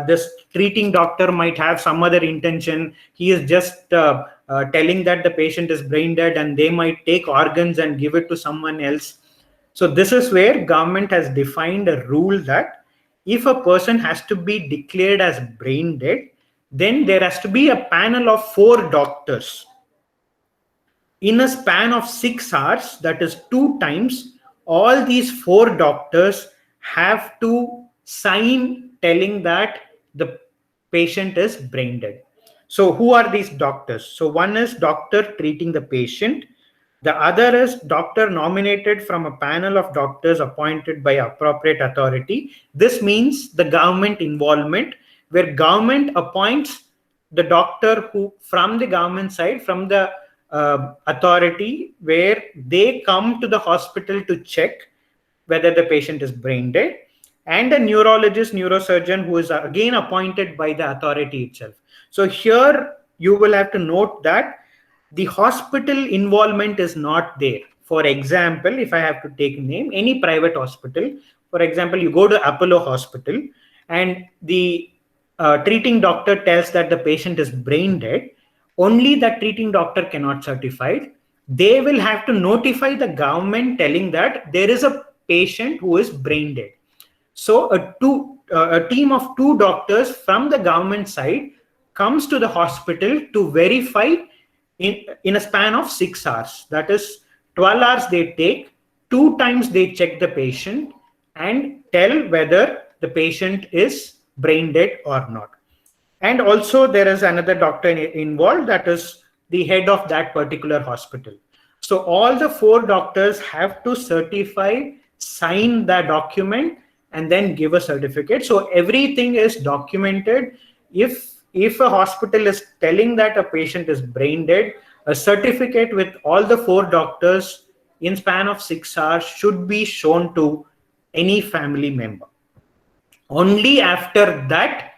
this treating doctor might have some other intention. He is just telling that the patient is brain dead, and they might take organs and give it to someone else. So this is where government has defined a rule that if a person has to be declared as brain dead, then there has to be a panel of 4 doctors in a span of 6 hours, that is 2 times. All these 4 doctors have to sign telling that the patient is brain dead. So who are these doctors? So one is doctor treating the patient. The other is doctor nominated from a panel of doctors appointed by appropriate authority. This means the government involvement, where government appoints the doctor who from the government side, from the authority, where they come to the hospital to check whether the patient is brain dead, and a neurologist, neurosurgeon, who is again appointed by the authority itself. So here you will have to note that the hospital involvement is not there. For example, if I have to take name any private hospital, for example, you go to Apollo Hospital and the treating doctor tells that the patient is brain dead, only that treating doctor cannot certify it. They will have to notify the government telling that there is a patient who is brain dead. So a team of 2 doctors from the government side comes to the hospital to verify in a span of 6 hours. That is 12 hours they take, 2 times they check the patient and tell whether the patient is brain dead or not. And also there is another doctor involved, that is the head of that particular hospital. So all the 4 doctors have to certify, sign the document, and then give a certificate. So everything is documented. If a hospital is telling that a patient is brain dead, a certificate with all the 4 doctors in span of 6 hours should be shown to any family member. Only after that,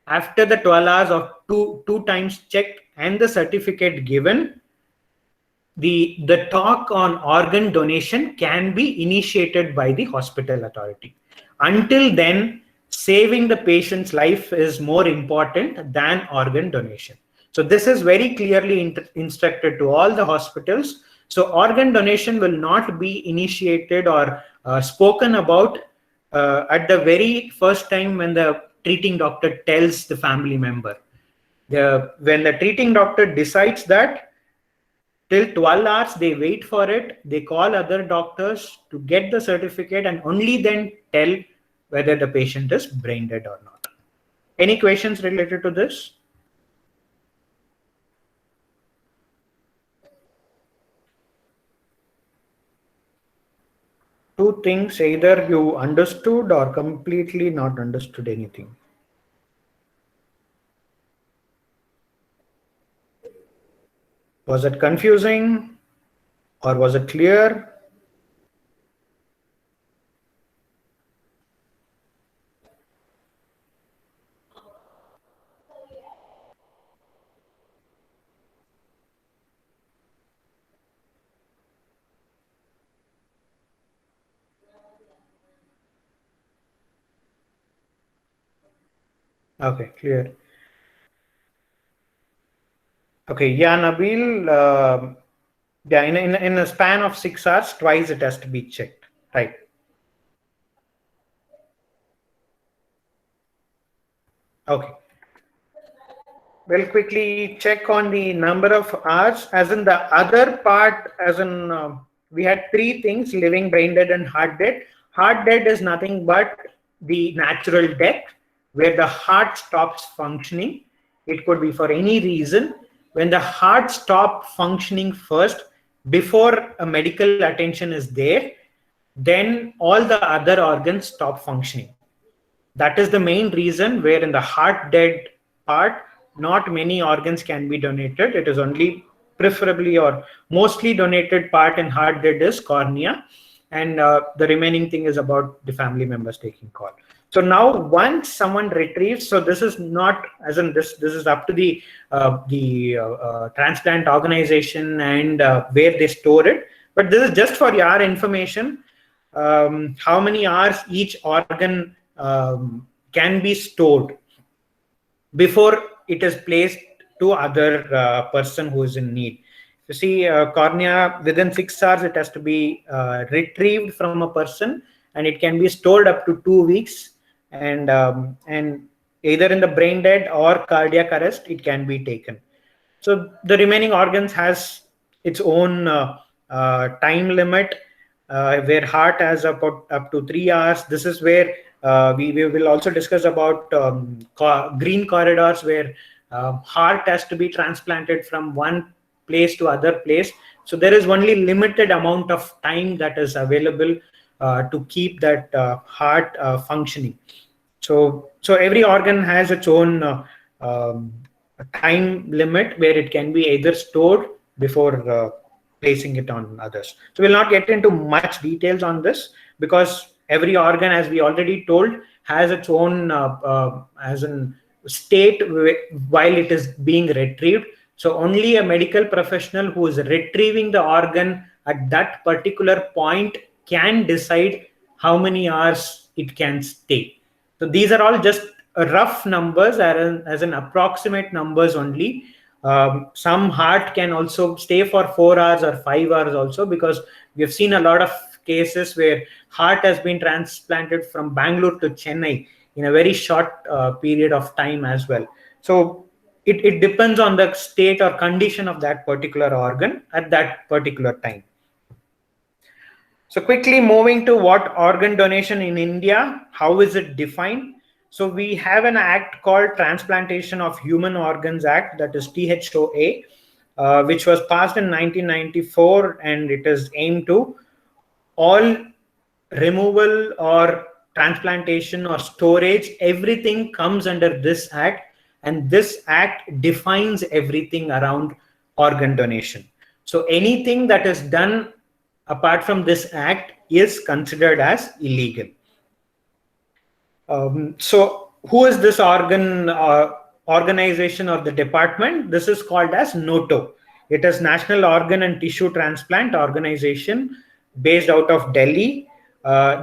after the 12 hours of two times checked and the certificate given, the talk on organ donation can be initiated by the hospital authority. Until then, saving the patient's life is more important than organ donation. So this is very clearly instructed to all the hospitals. So organ donation will not be initiated or spoken about at the very first time when the treating doctor tells the family member. When the treating doctor decides that, till 12 hours they wait for it, they call other doctors to get the certificate, and only then tell whether the patient is brain dead or not. Any questions related to this? Two things, either you understood or completely not understood anything. Was it confusing or was it clear? Okay, clear. Okay, yeah, Nabil, yeah, in a span of 6 hours, twice it has to be checked, right? Okay. We'll quickly check on the number of hours, as in the other part, as in we had 3 things: living, brain dead, and heart dead. Heart dead is nothing but the natural death, where the heart stops functioning. It could be for any reason. When the heart stops functioning first, before a medical attention is there, then all the other organs stop functioning. That is the main reason where in the heart dead part, not many organs can be donated. It is only preferably or mostly donated part in heart dead is cornea, and the remaining thing is about the family members taking call. So now once someone retrieves, so this is not as in this is up to the transplant organization and where they store it, but this is just for your information. How many hours each organ can be stored before it is placed to other person who is in need. You see, cornea, within 6 hours it has to be retrieved from a person, and it can be stored up to 2 weeks, and either in the brain dead or cardiac arrest it can be taken. So the remaining organs has its own time limit, where heart has up to 3 hours. This is where we will also discuss about green corridors, where heart has to be transplanted from one place to other place. So there is only limited amount of time that is available to keep that heart functioning. So every organ has its own time limit where it can be either stored before placing it on others. So we'll not get into much details on this, because every organ, as we already told, has its own as in state while it is being retrieved. So only a medical professional who is retrieving the organ at that particular point can decide how many hours it can stay. So these are all just rough numbers, as an approximate numbers only. Some heart can also stay for 4 hours or 5 hours also, because we have seen a lot of cases where heart has been transplanted from Bangalore to Chennai in a very short period of time as well. So it depends on the state or condition of that particular organ at that particular time. So quickly moving to what organ donation in India, how is it defined? So we have an act called Transplantation of Human Organs Act, that is THOA, which was passed in 1994, and it is aimed to all removal or transplantation or storage, everything comes under this act, and this act defines everything around organ donation. So anything that is done apart from this act is considered as illegal. So who is this organization or the department? This is called as NOTO. It is National Organ and Tissue Transplant Organization, based out of Delhi.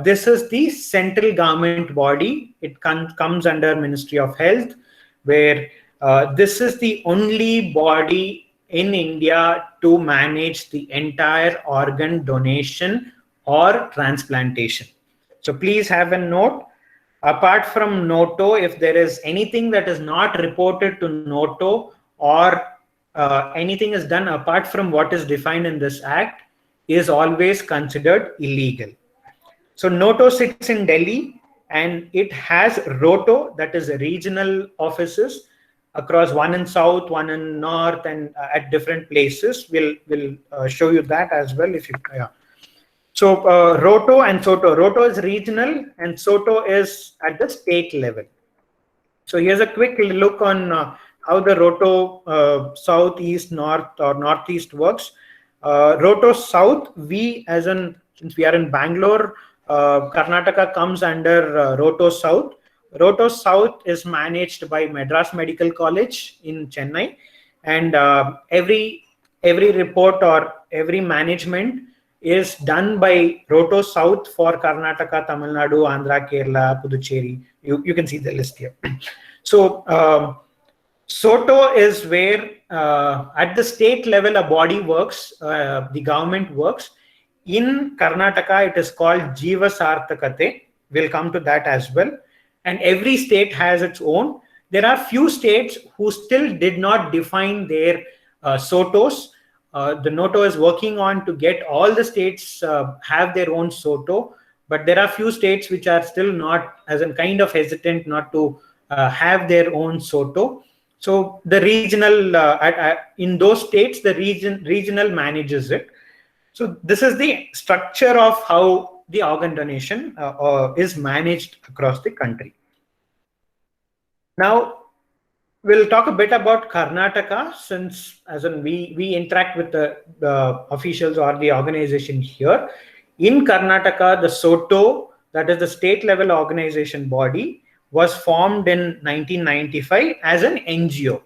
This is the central government body. It comes under Ministry of Health, where this is the only body in India to manage the entire organ donation or transplantation. So please have a note. Apart from NOTO, if there is anything that is not reported to NOTO, or anything is done apart from what is defined in this act, is always considered illegal. So NOTO sits in Delhi, and it has ROTO, that is regional offices across, one in south, one in north, and at different places. We'll show you that as well if you. Yeah. So ROTO and SOTO. ROTO is regional and SOTO is at the state level. So here's a quick look on how the ROTO south, east, north, or northeast works. ROTO south, since we are in Bangalore, Karnataka comes under ROTO south. ROTO south is managed by Madras Medical College in Chennai, and every report or every management is done by ROTO South for Karnataka, Tamil Nadu, Andhra, Kerala, Puducherry. You can see the list here. So SOTO is where at the state level a body works, the government works. In Karnataka, it is called Jiva Sarthakate. We'll come to that as well. And every state has its own. There are few states who still did not define their SOTOs. The NOTO is working on to get all the states have their own SOTO, but there are few states which are still not, as in kind of hesitant not to have their own SOTO. So the regional, in those states, the regional manages it. So this is the structure of how the organ donation is managed across the country. Now, we'll talk a bit about Karnataka, since as in we interact with the officials or the organization here. In Karnataka, the SOTO that is the state level organization body, was formed in 1995 as an NGO.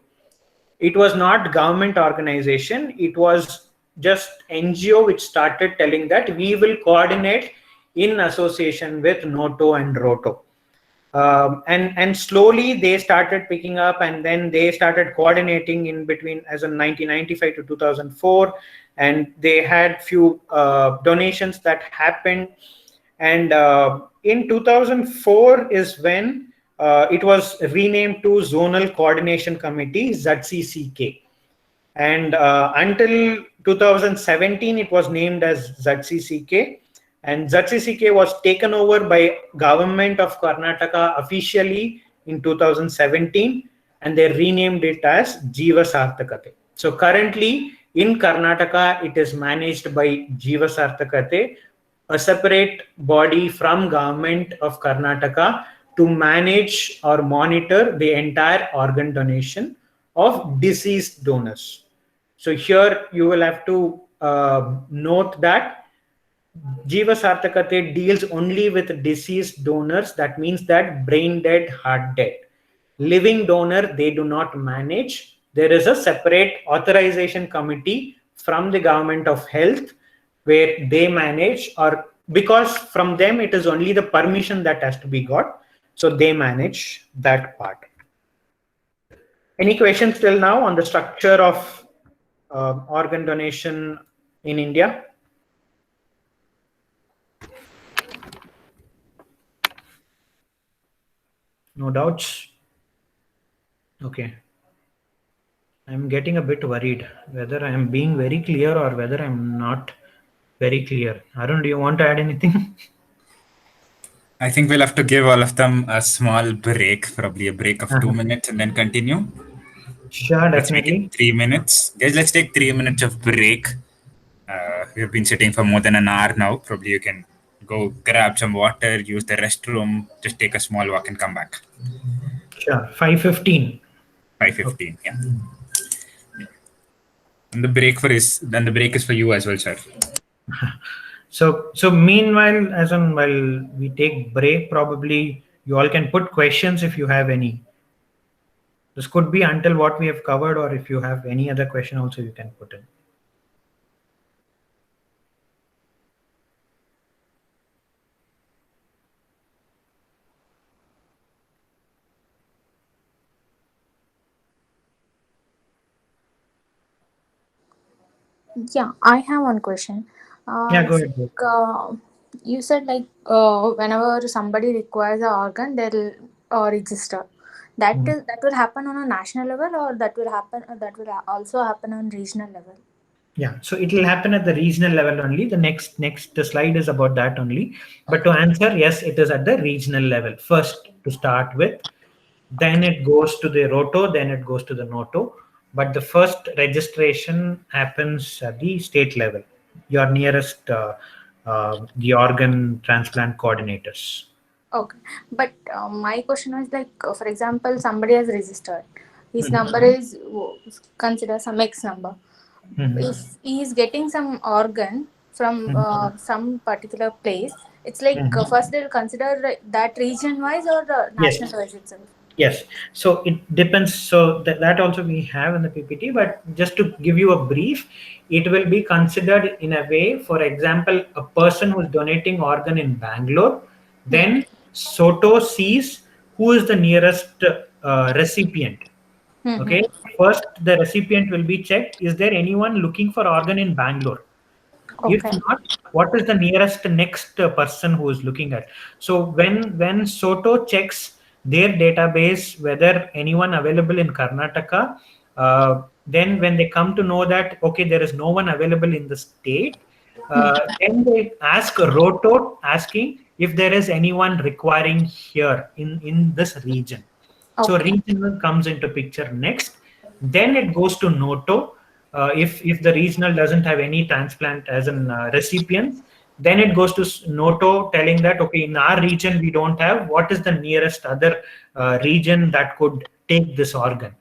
It was not government organization. It was just NGO which started telling that we will coordinate in association with Noto and Roto. And slowly they started picking up, and then they started coordinating in between as in 1995 to 2004, and they had few donations that happened. And in 2004 is when it was renamed to Zonal Coordination Committee, ZCCK. And until 2017 it was named as ZCCK, and ZCCK was taken over by government of Karnataka officially in 2017, and they renamed it as Jiva Sarthakate. So currently in Karnataka it is managed by Jiva Sarthakate, a separate body from government of Karnataka to manage or monitor the entire organ donation of deceased donors. So here you will have to note that Jiva Sarthakate deals only with deceased donors. That means that brain dead, heart dead. Living donor, they do not manage. There is a separate authorization committee from the Government of Health where they manage, or because from them it is only the permission that has to be got. So they manage that part. Any questions till now on the structure of organ donation in India? No doubts? Okay. I'm getting a bit worried whether I am being very clear or whether I'm not very clear. Arun, do you want to add anything? I think we'll have to give all of them a small break, probably a break of 2 minutes, and then continue. Sure, Let's make definitely. it 3 minutes. Guys, let's take 3 minutes of break. We've been sitting for more than an hour now. Probably you can go grab some water, use the restroom, just take a small walk and come back. Sure, 5:15. 5:15, yeah. And the break is for you as well, sir. So meanwhile, as on while we take break, probably you all can put questions if you have any. This could be until what we have covered, or if you have any other question also you can put in. Yeah, I have one question. Yeah, go ahead. You said like whenever somebody requires an organ, they'll register. That will happen on a national level, or that will also happen on regional level. Yeah, so it will happen at the regional level only. The next slide is about that only. But to answer, yes, it is at the regional level first to start with. Then it goes to the Roto, then it goes to the Noto. But the first registration happens at the state level, your nearest the organ transplant coordinators. Okay, but my question was like, for example, somebody has registered. His number is consider some X number. If he is getting some organ from some particular place, it's like first they'll consider that region wise or the national wise itself. Yes, so it depends. So that also we have in the PPT, but just to give you a brief, it will be considered in a way. For example, a person who is donating organ in Bangalore, then Soto sees who is the nearest recipient. Okay, first the recipient will be checked. Is there anyone looking for organ in Bangalore? If not, what is the nearest next person who is looking at? So when Soto checks their database whether anyone available in Karnataka, then when they come to know that okay, there is no one available in the state, then they ask Roto asking if there is anyone requiring here in this region. So regional comes into picture next. Then it goes to Noto. If the regional doesn't have any transplant as an recipient, then it goes to Noto telling that okay, in our region we don't have. What is the nearest other region that could take this organ?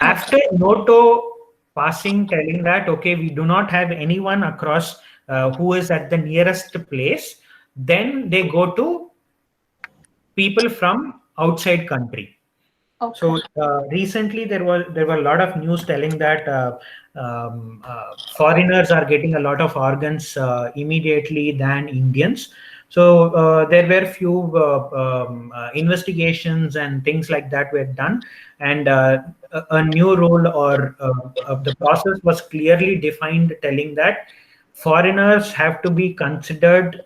After Noto passing telling that okay, we do not have anyone across who is at the nearest place, then they go to people from outside country. Okay. So recently there were a lot of news telling that foreigners are getting a lot of organs immediately than Indians. So there were few investigations and things like that were done, and a new rule or the process was clearly defined, telling that foreigners have to be considered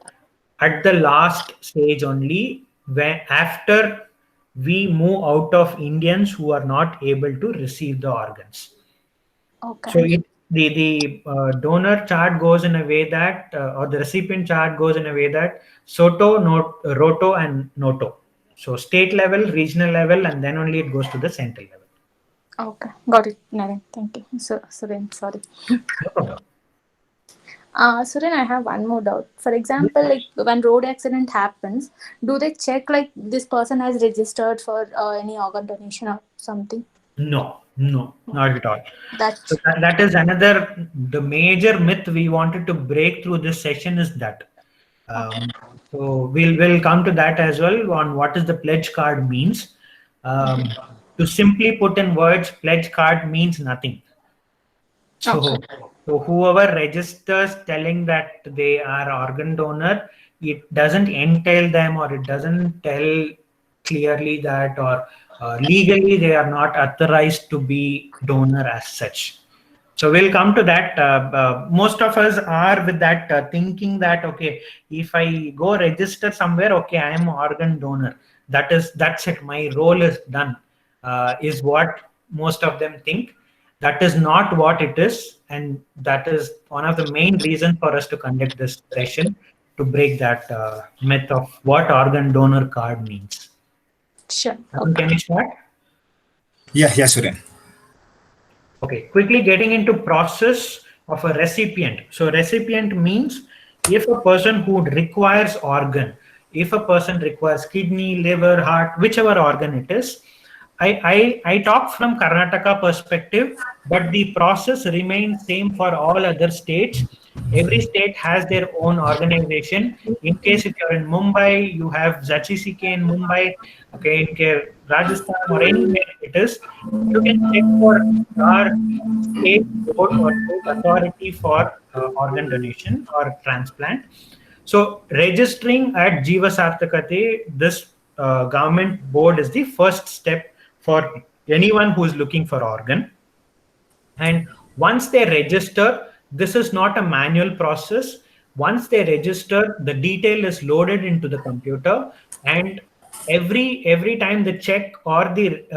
at the last stage only, when after we move out of Indians who are not able to receive the organs. Okay. So the donor chart goes in a way that, or the recipient chart goes in a way that Soto, Roto, and Noto. So state level, regional level, and then only it goes to the central level. Okay, got it, Naren. Thank you. So, Suren, sorry. No problem. Suren, I have one more doubt. For example, like when road accident happens, do they check like this person has registered for any organ donation or something? No, not at all. That's So that is another, the major myth we wanted to break through this session is that. So we'll come to that as well, on what is the pledge card means. To simply put in words, pledge card means nothing. So whoever registers telling that they are organ donor, it doesn't entail them, or it doesn't tell clearly that, or legally they are not authorized to be donor as such. So we'll come to that. Most of us are with that thinking that, okay, if I go register somewhere, okay, I am organ donor. That's it. My role is done. Is what most of them think. That is not what it is, and that is one of the main reasons for us to conduct this session, to break that myth of what organ donor card means. sure. Can you start? Yeah, Suren. Okay, quickly getting into process of a recipient. So recipient means if a person who requires organ, if a person requires kidney, liver, heart, whichever organ it is. I talk from Karnataka perspective, but the process remains same for all other states. Every state has their own organization. In case if you're in Mumbai, you have ZCCK in Mumbai. Okay, in case Rajasthan or anywhere it is, you can check for our state board or state authority for organ donation or transplant. So registering at Jiva Sarthakate, this government board is the first step for anyone who is looking for organ. And once they register, this is not a manual process. Once they register, the detail is loaded into the computer, and every time the check or the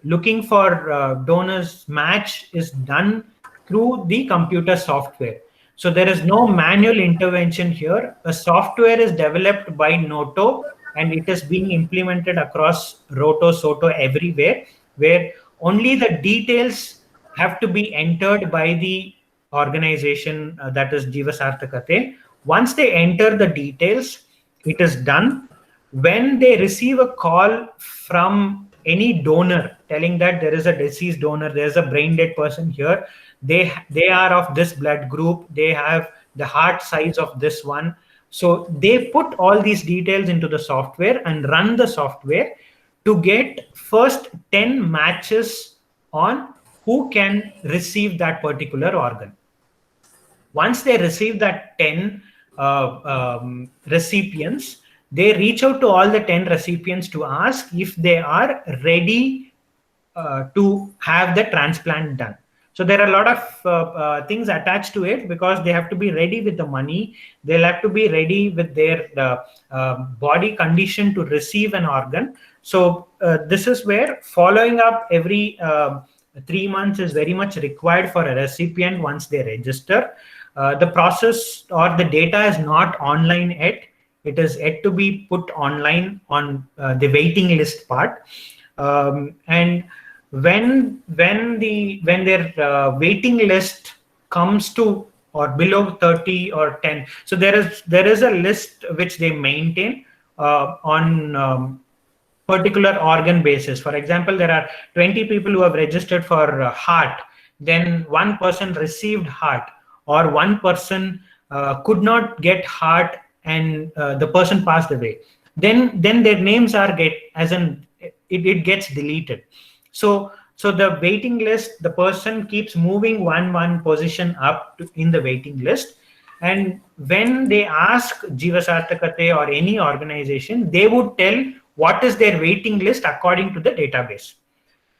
looking for donors match is done through the computer software. So there is no manual intervention here. A software is developed by Noto, and it is being implemented across Roto, Soto, everywhere, where only the details have to be entered by the organization, that is Jiva Sarthakate. Once they enter the details, it is done. When they receive a call from any donor telling that there is a deceased donor, there's a brain dead person here, they are of this blood group, they have the heart size of this one. So they put all these details into the software and run the software to get first 10 matches on who can receive that particular organ. Once they receive that 10 recipients, they reach out to all the 10 recipients to ask if they are ready to have the transplant done. So there are a lot of things attached to it, because they have to be ready with the money. They'll have to be ready with their body condition to receive an organ. So this is where following up every 3 months is very much required for a recipient once they register. The process or the data is not online yet. It is yet to be put online on the waiting list part. And when their waiting list comes to or below 30 or 10, so there is a list which they maintain on particular organ basis. For example, there are 20 people who have registered for heart, then one person received heart, or one person could not get heart and the person passed away, then their names are it gets deleted. So the waiting list, the person keeps moving one position up in the waiting list, and when they ask Jivasarthakate or any organization, they would tell what is their waiting list according to the database.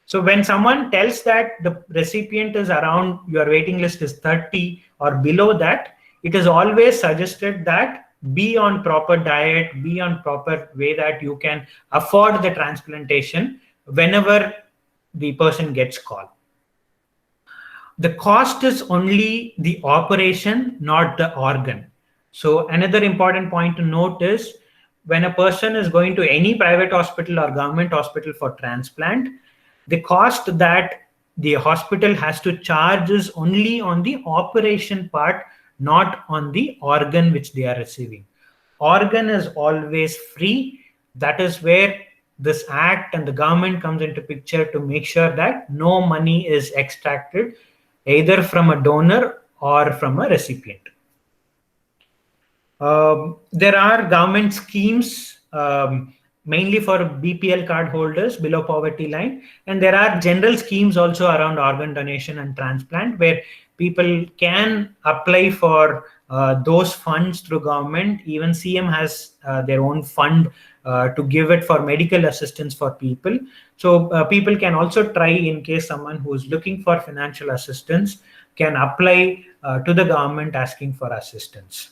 So when someone tells that the recipient is around, your waiting list is 30 or below that, it is always suggested that be on proper diet, be on proper way that you can afford the transplantation whenever the person gets called. The cost is only the operation, not the organ. So another important point to note is when a person is going to any private hospital or government hospital for transplant, the cost that the hospital has to charge is only on the operation part, not on the organ which they are receiving. Organ is always free. That is where this act and the government comes into picture to make sure that no money is extracted either from a donor or from a recipient. There are government schemes mainly for BPL card holders below poverty line, and there are general schemes also around organ donation and transplant where people can apply for those funds through government. Even CM has their own fund to give it for medical assistance for people. So people can also try, in case someone who is looking for financial assistance can apply to the government asking for assistance.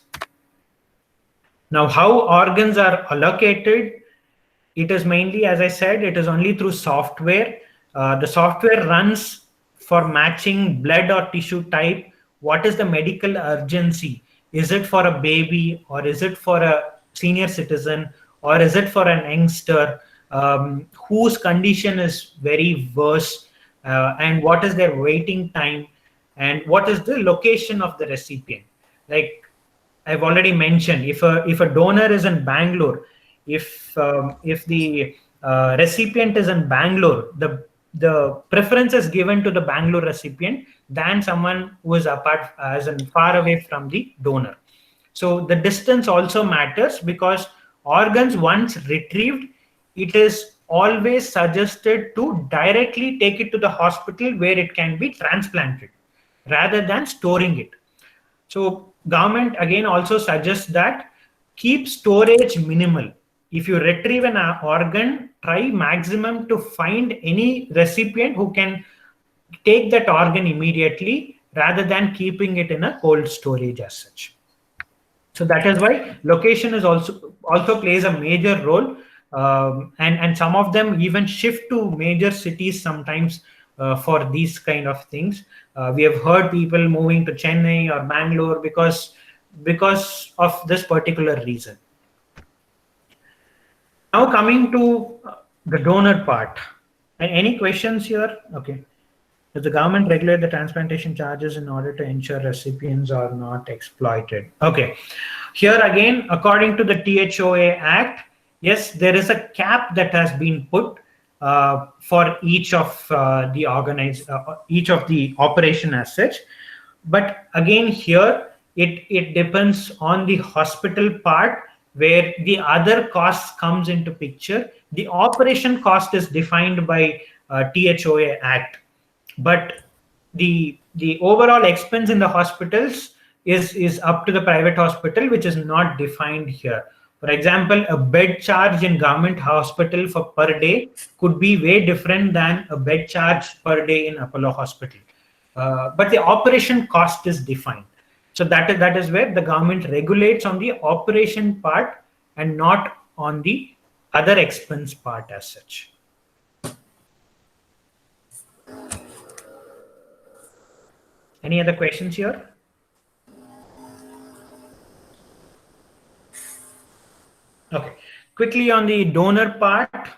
Now, how organs are allocated, it is mainly, as I said, it is only through software. The software runs for matching blood or tissue type. What is the medical urgency? Is it for a baby, or is it for a senior citizen, or is it for an youngster whose condition is very worse, and what is their waiting time, and what is the location of the recipient? Like I've already mentioned, if a donor is in Bangalore, if the recipient is in Bangalore, the preference is given to the Bangalore recipient than someone who is apart, as in far away from the donor. So the distance also matters, because organs once retrieved, it is always suggested to directly take it to the hospital where it can be transplanted rather than storing it. So government again also suggests that keep storage minimal. If you retrieve an organ, try maximum to find any recipient who can take that organ immediately rather than keeping it in a cold storage as such. So that is why location is also plays a major role, and some of them even shift to major cities sometimes for these kind of things. We have heard people moving to Chennai or Bangalore because of this particular reason. Now coming to the donor part. Any questions here? Okay. Does the government regulate the transplantation charges in order to ensure recipients are not exploited? Okay. Here again, according to the THOA Act, yes, there is a cap that has been put for each of each of the operation as such. But again, here it depends on the hospital part, where the other costs comes into picture. The operation cost is defined by THOA Act, but the overall expense in the hospitals is up to the private hospital, which is not defined here. For example, a bed charge in government hospital for per day could be way different than a bed charge per day in Apollo hospital. But the operation cost is defined. So that is where the government regulates on the operation part and not on the other expense part as such. Any other questions here? Okay, quickly on the donor part,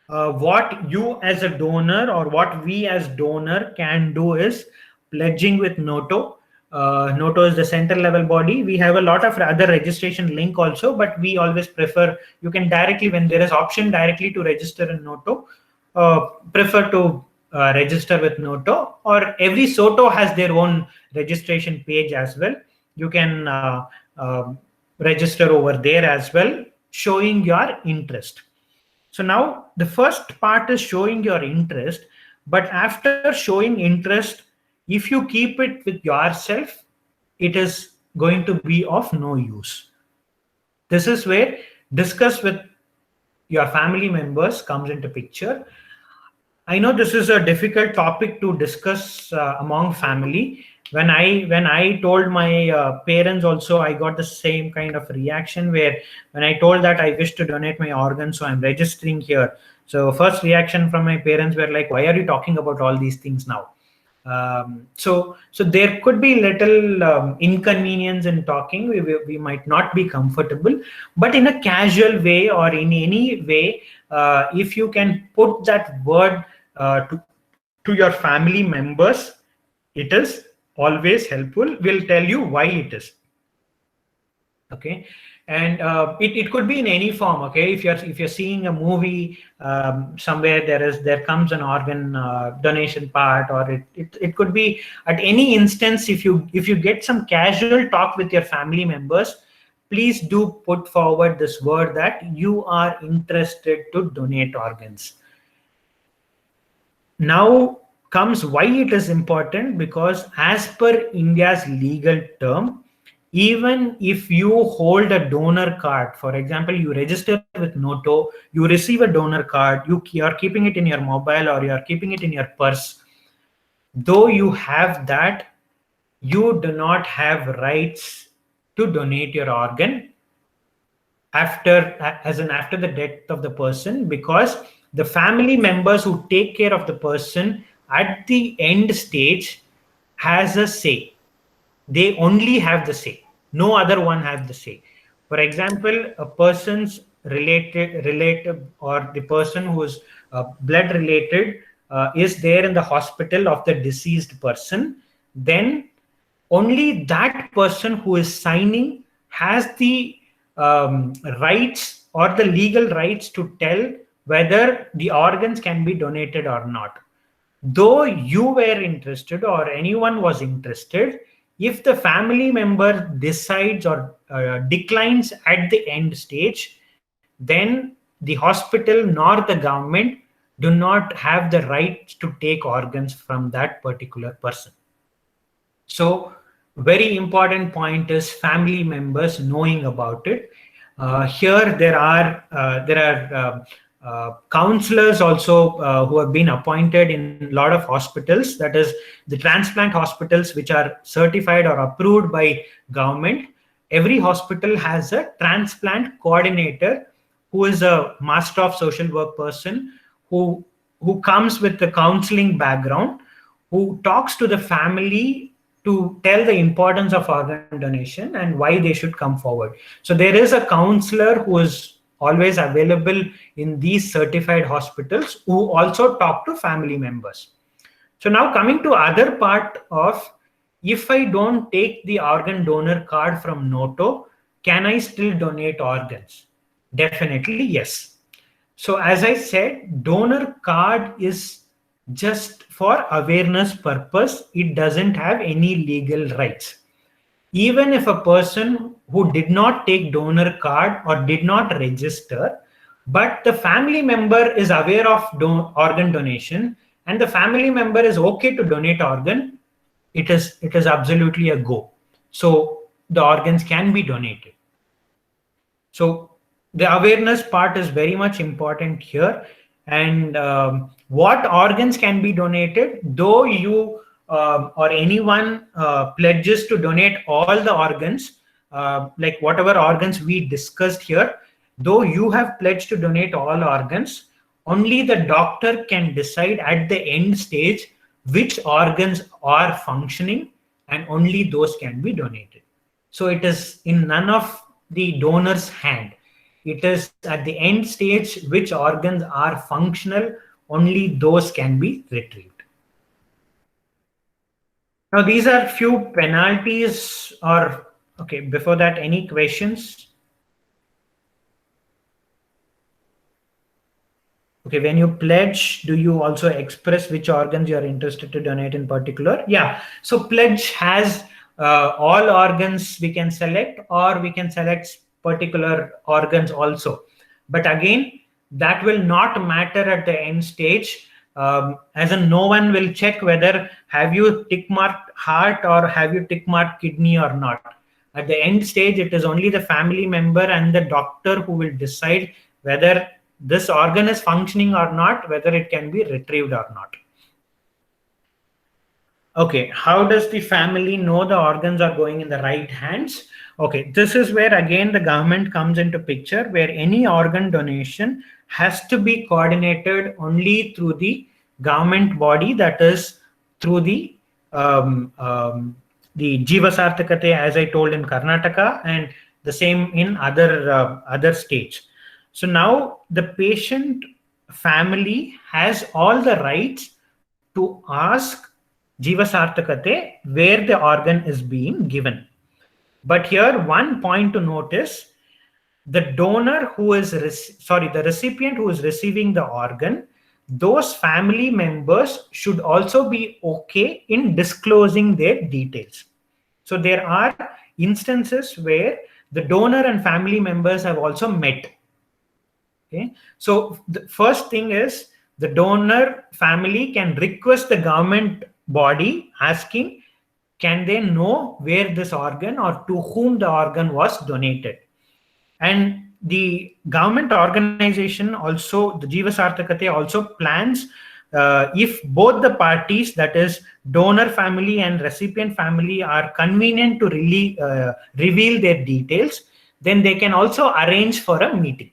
what you as a donor or what we as donor can do is pledging with NOTO. NOTO is the center level body. We have a lot of other registration link also, but we always prefer, you can directly, when there is option directly to register in NOTO, prefer to register with NOTO, or every SOTO has their own registration page as well. you can register over there as well, showing your interest. So now the first part is showing your interest, but after showing interest, if you keep it with yourself, it is going to be of no use. This is where discuss with your family members comes into picture. I know this is a difficult topic to discuss among family. When I told my parents also, I got the same kind of reaction where when I told that I wish to donate my organs, so I'm registering here. So first reaction from my parents were like, "Why are you talking about all these things now?" So there could be little inconvenience in talking. We might not be comfortable, but in a casual way or in any way, if you can put that word to your family members, it is always helpful. We'll tell you why it is. Okay, and it could be in any form. Okay, if you're seeing a movie somewhere, there comes an organ donation part, or it could be at any instance. If you get some casual talk with your family members, please do put forward this word that you are interested to donate organs. Now comes why it is important, because as per India's legal term, even if you hold a donor card, for example, you register with Noto, you receive a donor card, you are keeping it in your mobile or you are keeping it in your purse, though you have that, you do not have rights to donate your organ after the death of the person, because the family members who take care of the person at the end stage has a say. They only have the say. No other one has the say. For example, a person's relative or the person who is blood related is there in the hospital of the deceased person, then only that person who is signing has the rights or the legal rights to tell whether the organs can be donated or not. Though you were interested or anyone was interested, if the family member decides or declines at the end stage, then the hospital nor the government do not have the right to take organs from that particular person. So very important point is family members knowing about it. Here there are counselors also who have been appointed in a lot of hospitals, that is the transplant hospitals which are certified or approved by government. Every hospital has a transplant coordinator who is a master of social work person who comes with the counseling background, who talks to the family to tell the importance of organ donation and why they should come forward. So there is a counselor who is always available in these certified hospitals who also talk to family members. So now coming to other part of, if I don't take the organ donor card from Noto, can I still donate organs? Definitely yes. So as I said, donor card is just for awareness purpose. It doesn't have any legal rights. Even if a person who did not take donor card or did not register, but the family member is aware of organ donation and the family member is okay to donate organ, it is absolutely a go. So the organs can be donated. So the awareness part is very much important here. And what organs can be donated, though you or anyone pledges to donate all the organs, like whatever organs we discussed here, though you have pledged to donate all organs, only the doctor can decide at the end stage which organs are functioning, and only those can be donated. So it is in none of the donor's hand. It is at the end stage which organs are functional, only those can be retrieved. Now these are few penalties, or okay, before that, any questions? Okay, when you pledge, do you also express which organs you are interested to donate in particular? Yeah, so pledge has all organs we can select, or we can select particular organs also. But again, that will not matter at the end stage, as in no one will check whether have you tick marked heart or have you tick marked kidney or not. At the end stage, it is only the family member and the doctor who will decide whether this organ is functioning or not, whether it can be retrieved or not. Okay, how does the family know the organs are going in the right hands? Okay, this is where again the government comes into picture, where any organ donation has to be coordinated only through the government body, that is through the Jiva Sarthakate, as I told in Karnataka, and the same in other states. So now the patient family has all the rights to ask Jiva Sarthakate where the organ is being given. But here one point to notice, the donor who is, the recipient who is receiving the organ, those family members should also be okay in disclosing their details. So there are instances where the donor and family members have also met. Okay, so the first thing is the donor family can request the government body asking, can they know where this organ or to whom the organ was donated? And the government organization also, the Jiva Sarthakate also plans, if both the parties, that is donor family and recipient family, are convenient to really reveal their details, then they can also arrange for a meeting.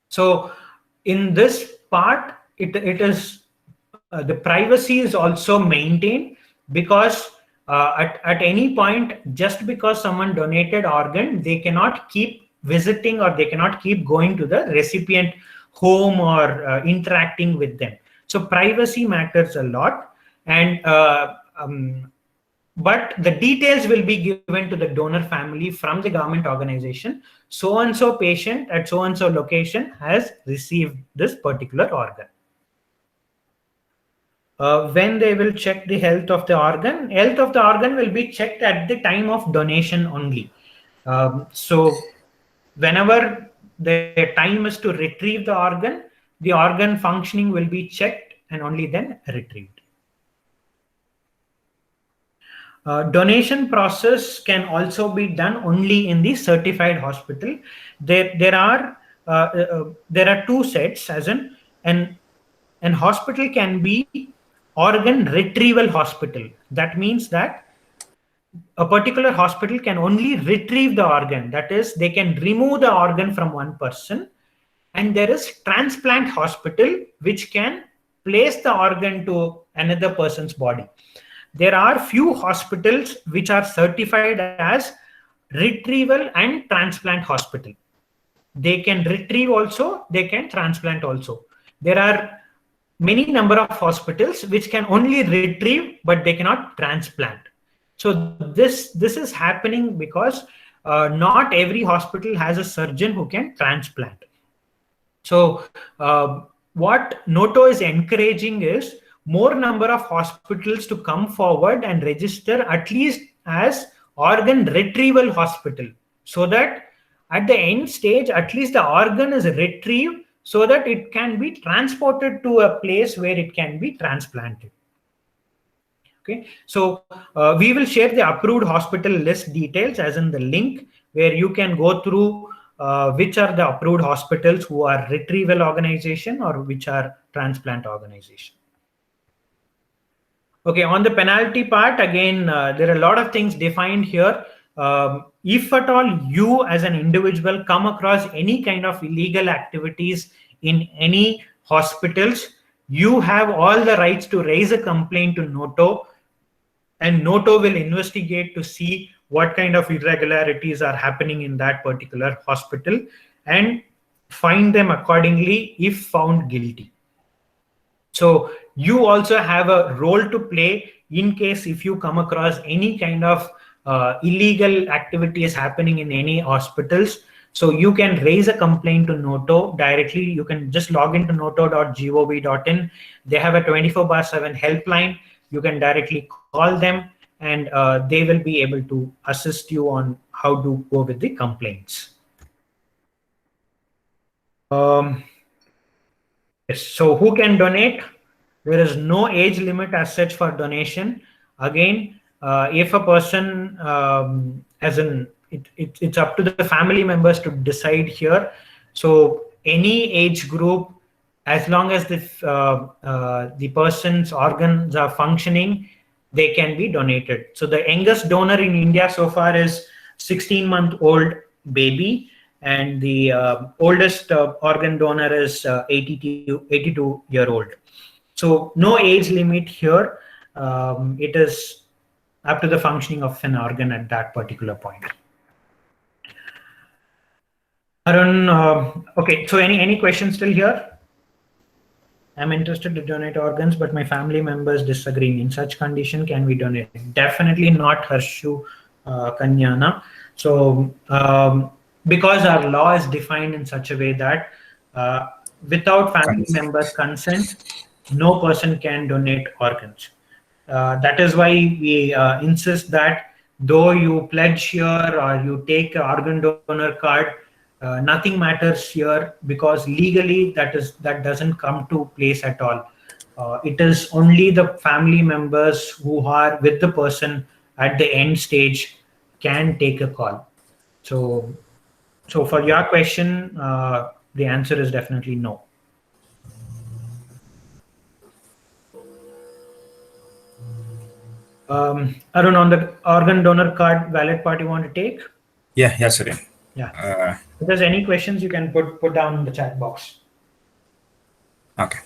So in this part, it is the privacy is also maintained, because at any point, just because someone donated organ, they cannot keep visiting or they cannot keep going to the recipient home or interacting with them. So privacy matters a lot, and but the details will be given to the donor family from the government organization. So and so patient at so and so location has received this particular organ. When they will check the health of the organ will be checked at the time of donation only. So whenever the time is to retrieve the organ functioning will be checked and only then retrieved. Donation process can also be done only in the certified hospital. There are two sets, as in an hospital can be organ retrieval hospital. That means that a particular hospital can only retrieve the organ, that is they can remove the organ from one person. And there is transplant hospital which can place the organ to another person's body. There are few hospitals which are certified as retrieval and transplant hospital. They can retrieve also, they can transplant also. There are many number of hospitals which can only retrieve, but they cannot transplant. So this is happening because not every hospital has a surgeon who can transplant. So what Noto is encouraging is more number of hospitals to come forward and register at least as organ retrieval hospital, so that at the end stage, at least the organ is retrieved so that it can be transported to a place where it can be transplanted. Okay, so we will share the approved hospital list details as in the link, where you can go through which are the approved hospitals who are retrieval organization or which are transplant organization. Okay, on the penalty part, again, there are a lot of things defined here. If at all you as an individual come across any kind of illegal activities in any hospitals, you have all the rights to raise a complaint to Noto, and Noto will investigate to see what kind of irregularities are happening in that particular hospital and fine them accordingly if found guilty. So you also have a role to play in case if you come across any kind of illegal activities happening in any hospitals. So you can raise a complaint to Noto directly. You can just log into noto.gov.in. They have a 24/7 helpline. You can directly call them and they will be able to assist you on how to go with the complaints. Yes, so who can donate? There is no age limit as such for donation. Again, if a person, it's up to the family members to decide here. So any age group, as long as the person's organs are functioning, they can be donated. So the youngest donor in India so far is 16-month-old baby, and the oldest organ donor is 82-year-old. So no age limit here. It is up to the functioning of an organ at that particular point. Arun, okay, so any questions still here? I'm interested to donate organs, but my family members disagree. In such condition, can we donate? Definitely not, Harshu Kanyana. So because our law is defined in such a way that without family members' consent, no person can donate organs. That is why we insist that though you pledge here or you take an organ donor card, nothing matters here, because legally that doesn't come to place at all. It is only the family members who are with the person at the end stage can take a call. So for your question, the answer is definitely no. Arun, on the organ donor card valid part you want to take? Yeah, Suren. Yeah. If there's any questions, you can put down in the chat box. Okay.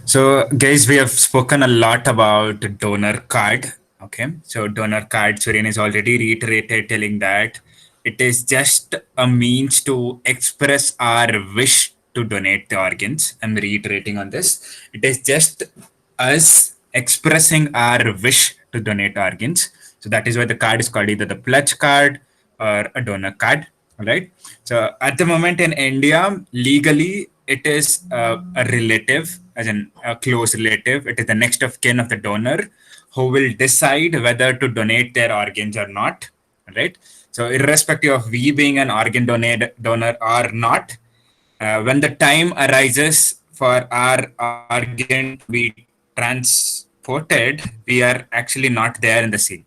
So guys, we have spoken a lot about donor card. Okay. So donor card, Suren has already reiterated telling that it is just a means to express our wish to donate the organs. I'm reiterating on this. It is just us expressing our wish to donate organs. So that is why the card is called either the pledge card or a donor card. All right. So at the moment in India, legally, it is a relative, as in a close relative. It is the next of kin of the donor who will decide whether to donate their organs or not. Right. So irrespective of we being an organ donor or not, when the time arises for our organ to be transported, we are actually not there in the scene.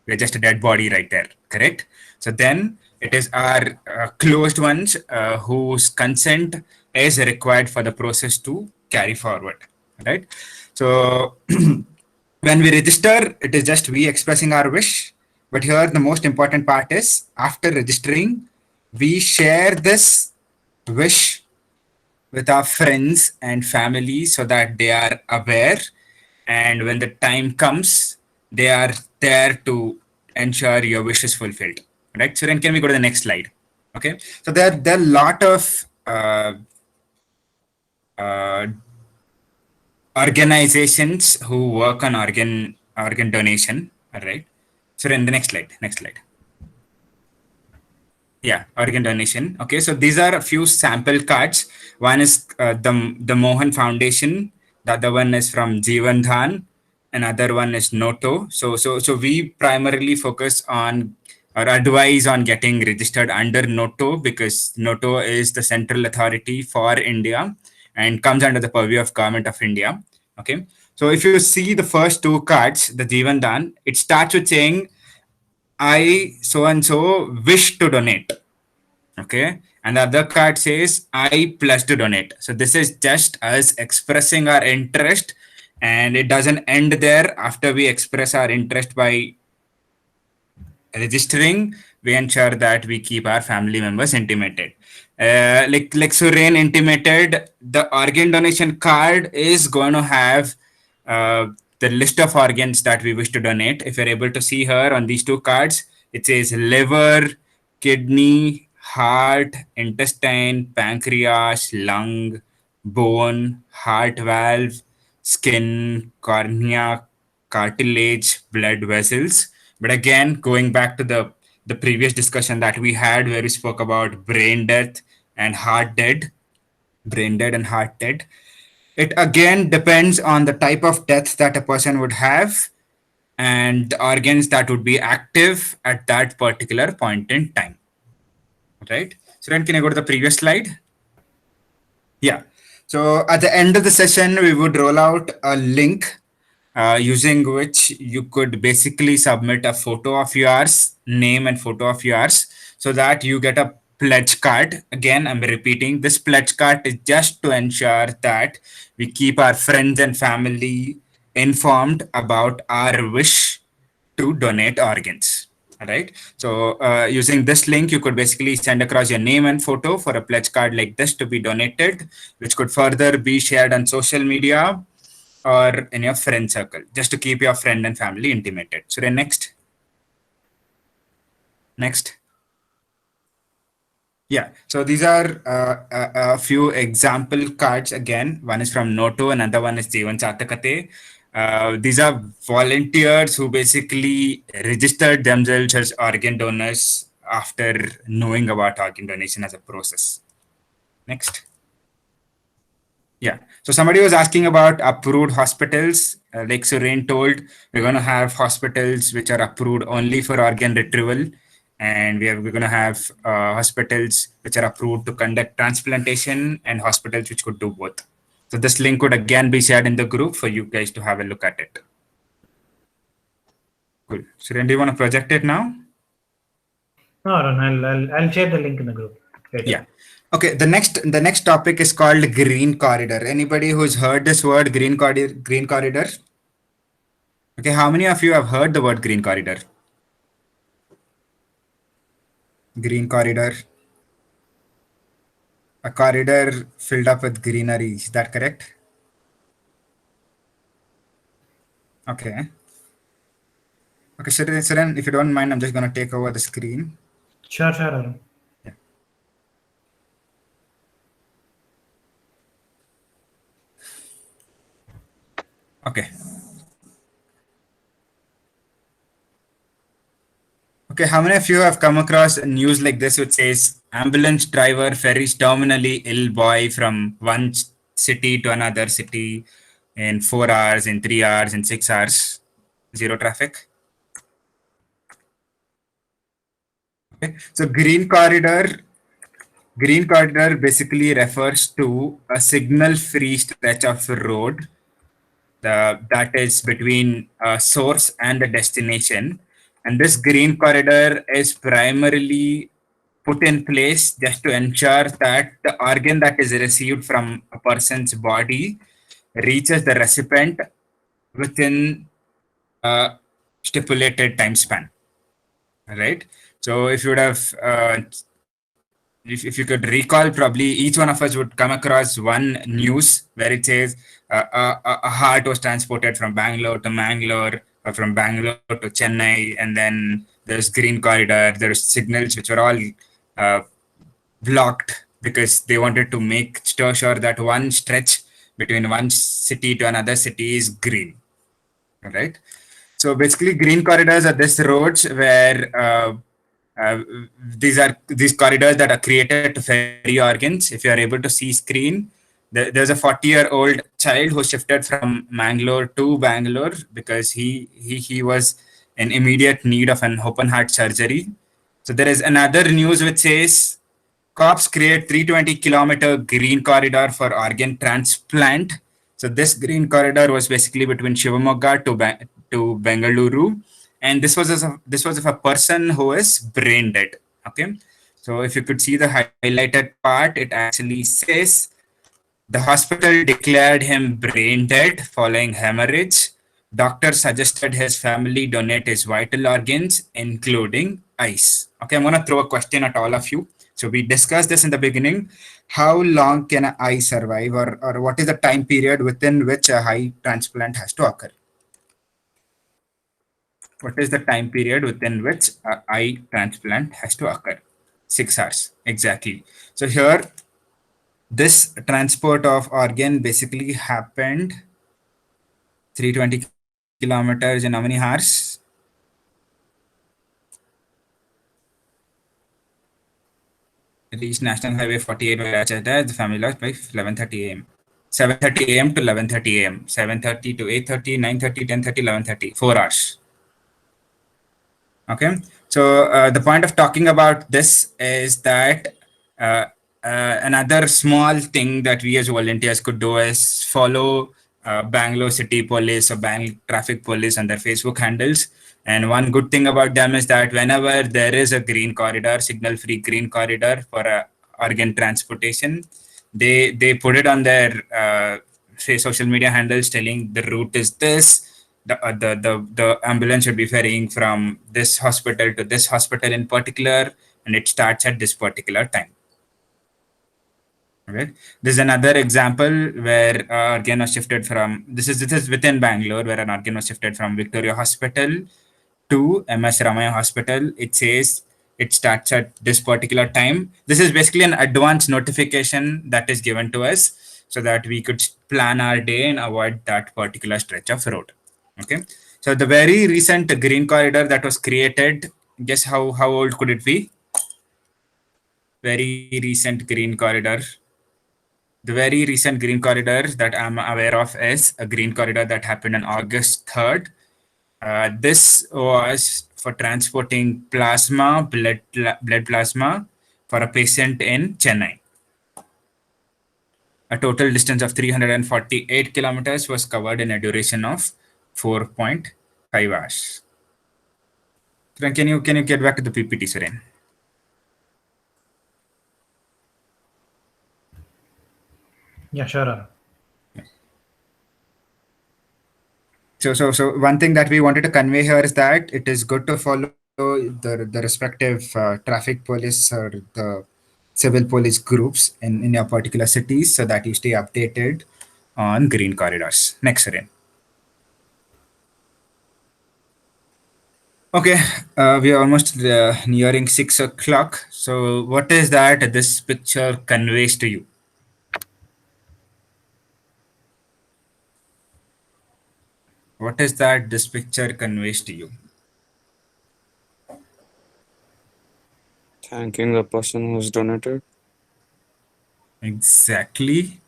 We're just a dead body right there, correct? So then it is our closed ones whose consent is required for the process to carry forward, right? So when we register, it is just we expressing our wish. But here the most important part is after registering, we share this wish with our friends and family so that they are aware, and when the time comes, they are there to ensure your wish is fulfilled. Right? So then can we go to the next slide? Okay. So there are a lot of organizations who work on organ donation. All right. So then the next slide. Yeah, organ donation. Okay, so these are a few sample cards. One is the Mohan Foundation. The other one is from Jeevan Dhan. Another one is Noto. So we primarily focus on or advise on getting registered under Noto, because Noto is the central authority for India and comes under the purview of Government of India. Okay, so if you see the first two cards, the Jeevan Dhan, it starts with saying, I so and so wish to donate. Okay. And the other card says I pledge to donate. So this is just us expressing our interest, and it doesn't end there. After we express our interest by registering, we ensure that we keep our family members intimated. Like Suren intimated, the organ donation card is going to have the list of organs that we wish to donate. If you're able to see here on these two cards, it says liver, kidney, heart, intestine, pancreas, lung, bone, heart valve, skin, cornea, cartilage, blood vessels. But again, going back to the previous discussion that we had, where we spoke about brain death and heart dead, it again depends on the type of death that a person would have. and the organs that would be active at that particular point in time. Right? So then can I go to the previous slide? Yeah. So at the end of the session, we would roll out a link using which you could basically submit a photo of yours, name and photo of yours, so that you get a pledge card. Again, I'm repeating, this pledge card is just to ensure that we keep our friends and family informed about our wish to donate organs. All right. So using this link, you could basically send across your name and photo for a pledge card like this to be donated, which could further be shared on social media or in your friend circle, just to keep your friend and family intimated. So then next. Yeah, so these are a few example cards again. One is from Noto, another one is Jeevan Chatakate. These are volunteers who basically registered themselves as organ donors after knowing about organ donation as a process. Next. Yeah. So somebody was asking about approved hospitals. Like Suren told, we're going to have hospitals which are approved only for organ retrieval. And we're going to have hospitals which are approved to conduct transplantation and hospitals which could do both. So this link would again be shared in the group for you guys to have a look at it. Cool. Suren, do you want to project it now? No, I'll share the link in the group later. Yeah. Okay, the next topic is called green corridor. Anybody who's heard this word green corridor? Okay, how many of you have heard the word green corridor? Green corridor. A corridor filled up with greenery. Is that correct? Okay. Okay, so then if you don't mind, I'm just going to take over the screen. Sure, Arun. Yeah. Okay. Okay, how many of you have come across news like this which says ambulance driver ferries terminally ill boy from one city to another city in 4 hours, in 3 hours, in 6 hours, zero traffic? Okay, so green corridor basically refers to a signal-free stretch of road that is between a source and the destination. And this green corridor is primarily put in place just to ensure that the organ that is received from a person's body reaches the recipient within a stipulated time span. Right? So if you would have if you could recall, probably each one of us would come across one news where it says a heart was transported from Bangalore to Mangalore, or from Bangalore to Chennai, and then there's green corridor, there's signals which were all blocked because they wanted to make sure that one stretch between one city to another city is green. Right? So basically, green corridors are these roads where these corridors that are created to ferry organs. If you are able to see screen, there's a 40-year-old child who shifted from Mangalore to Bangalore because he was in immediate need of an open heart surgery. So there is another news which says cops create 320-kilometer green corridor for organ transplant. So this green corridor was basically between Shivamogga to Bengaluru, and this was of a person who is brain dead. Okay, so if you could see the highlighted part, it actually says the hospital declared him brain dead following hemorrhage. Doctor suggested his family donate his vital organs, including eyes. Okay, I'm going to throw a question at all of you. So we discussed this in the beginning. How long can an eye survive, or what is the time period within which a eye transplant has to occur? What is the time period within which an eye transplant has to occur? 6 hours, exactly. So here, this transport of organ basically happened 320 kilometers in how many hours? Reached National Highway 48 by Rajada, the family lost by 11:30 a.m. 7:30 a.m. to 11:30 a.m. 7:30 to 8:30, 9:30, 10:30, 11:30. 4 hours. Okay, so the point of talking about this is that uh, another small thing that we as volunteers could do is follow Bangalore City Police or Bangalore Traffic Police on their Facebook handles. And one good thing about them is that whenever there is a green corridor, signal-free green corridor for organ transportation, they put it on their say social media handles telling the route is this, the ambulance should be ferrying from this hospital to this hospital in particular, and it starts at this particular time. Right. This is another example where organ was shifted from this is within Bangalore, where an organ was shifted from Victoria Hospital to MS Ramaya Hospital. It says it starts at this particular time. This is basically an advance notification that is given to us so that we could plan our day and avoid that particular stretch of road. Okay. So the very recent green corridor that was created, guess how old could it be? Very recent green corridor. The very recent green corridor that I'm aware of is a green corridor that happened on August 3rd. This was for transporting blood plasma for a patient in Chennai. A total distance of 348 kilometers was covered in a duration of 4.5 hours. Suren, can you get back to the PPT, Suren? Yeah, sure. So one thing that we wanted to convey here is that it is good to follow the respective traffic police or the civil police groups in your particular cities so that you stay updated on green corridors. Next, Suren. Okay, we are almost nearing 6 o'clock. So, what is that this picture conveys to you? What is that this picture conveys to you? Thanking the person who's donated. Exactly.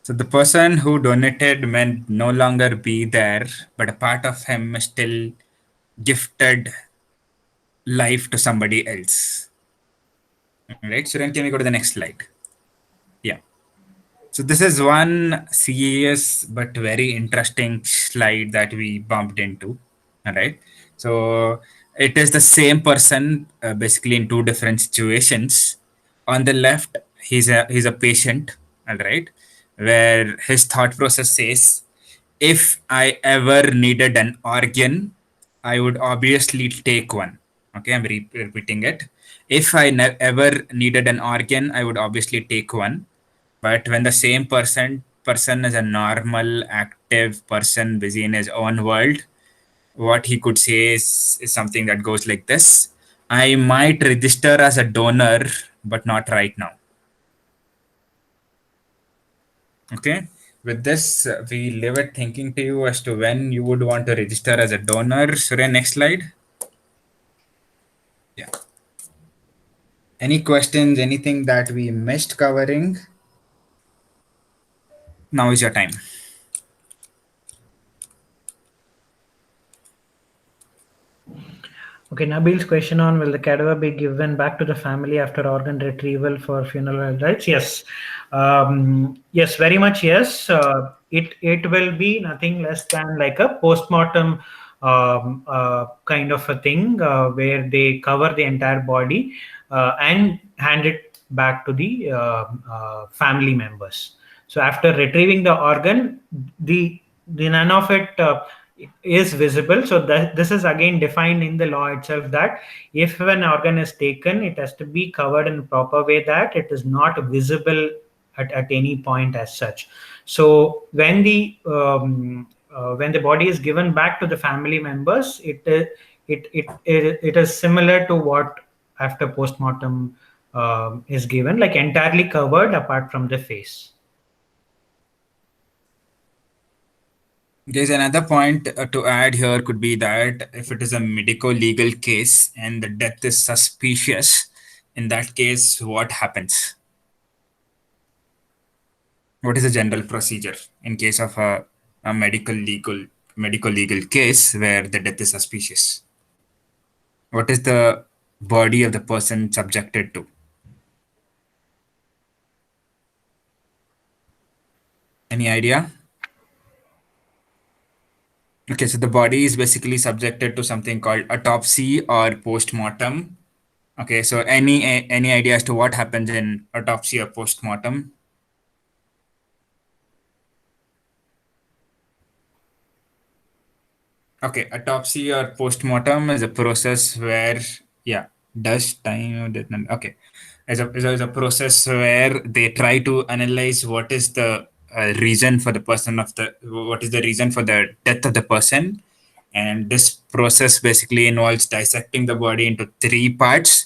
So, the person who donated may no longer be there, but a part of him still gifted life to somebody else. Right? Suren, can we go to the next slide? Yeah. So this is one serious but very interesting slide that we bumped into. All right. So it is the same person, basically in two different situations. On the left, he's a patient. All right, where his thought process says, if I ever needed an organ, I would obviously take one. Okay, I'm repeating it. If I ever needed an organ, I would obviously take one. But when the same person is a normal, active person, busy in his own world, what he could say is something that goes like this: I might register as a donor, but not right now. Okay. With this, we leave it thinking to you as to when you would want to register as a donor. Surya, next slide. Yeah. Any questions? Anything that we missed covering? Now is your time. Okay, Nabil's question on, will the cadaver be given back to the family after organ retrieval for funeral rites? Yes. Yes, very much yes. It will be nothing less than like a postmortem kind of a thing where they cover the entire body and hand it back to the family members. So after retrieving the organ, the none of it is visible. So that this is again defined in the law itself, that if an organ is taken, it has to be covered in a proper way that it is not visible at any point as such. So when the body is given back to the family members, it is similar to what after postmortem is given, like entirely covered apart from the face. There's another point to add here could be that if it is a medico-legal case and the death is suspicious, in that case, what happens? What is the general procedure in case of a medical legal case where the death is suspicious? What is the body of the person subjected to? Any idea? Okay, so the body is basically subjected to something called autopsy or post-mortem. Okay, so any idea as to what happens in autopsy or post-mortem? Okay, autopsy or post-mortem is a process where, yeah, does time, okay, is a process where they try to analyze what is the reason for the person of the, what is the reason for the death of the person. And this process basically involves dissecting the body into three parts.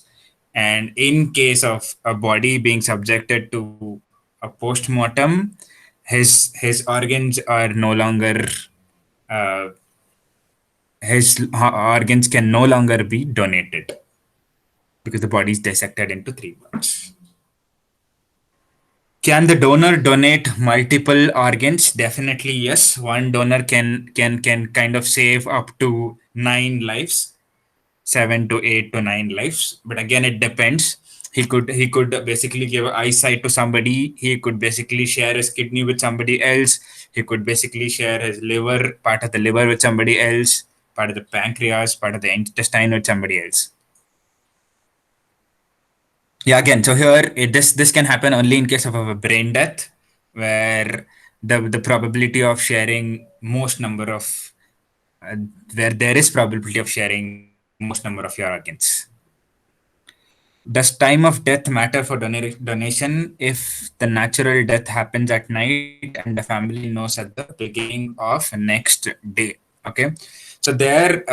And in case of a body being subjected to a post-mortem, his organs are no longer uh, his organs can no longer be donated because the body is dissected into three parts. Can the donor donate multiple organs? Definitely yes. One donor can kind of save up to 9 lives, 7 to 8 to 9 lives. But again, it depends. He could basically give eyesight to somebody. He could basically share his kidney with somebody else. He could basically share his liver, part of the liver with somebody else, part of the pancreas, part of the intestine with somebody else. Yeah, again, so here this can happen only in case of a brain death, where the probability of sharing most number of where there is probability of sharing most number of your organs. Does time of death matter for donation? If the natural death happens at night and the family knows at the beginning of next day, okay. So there,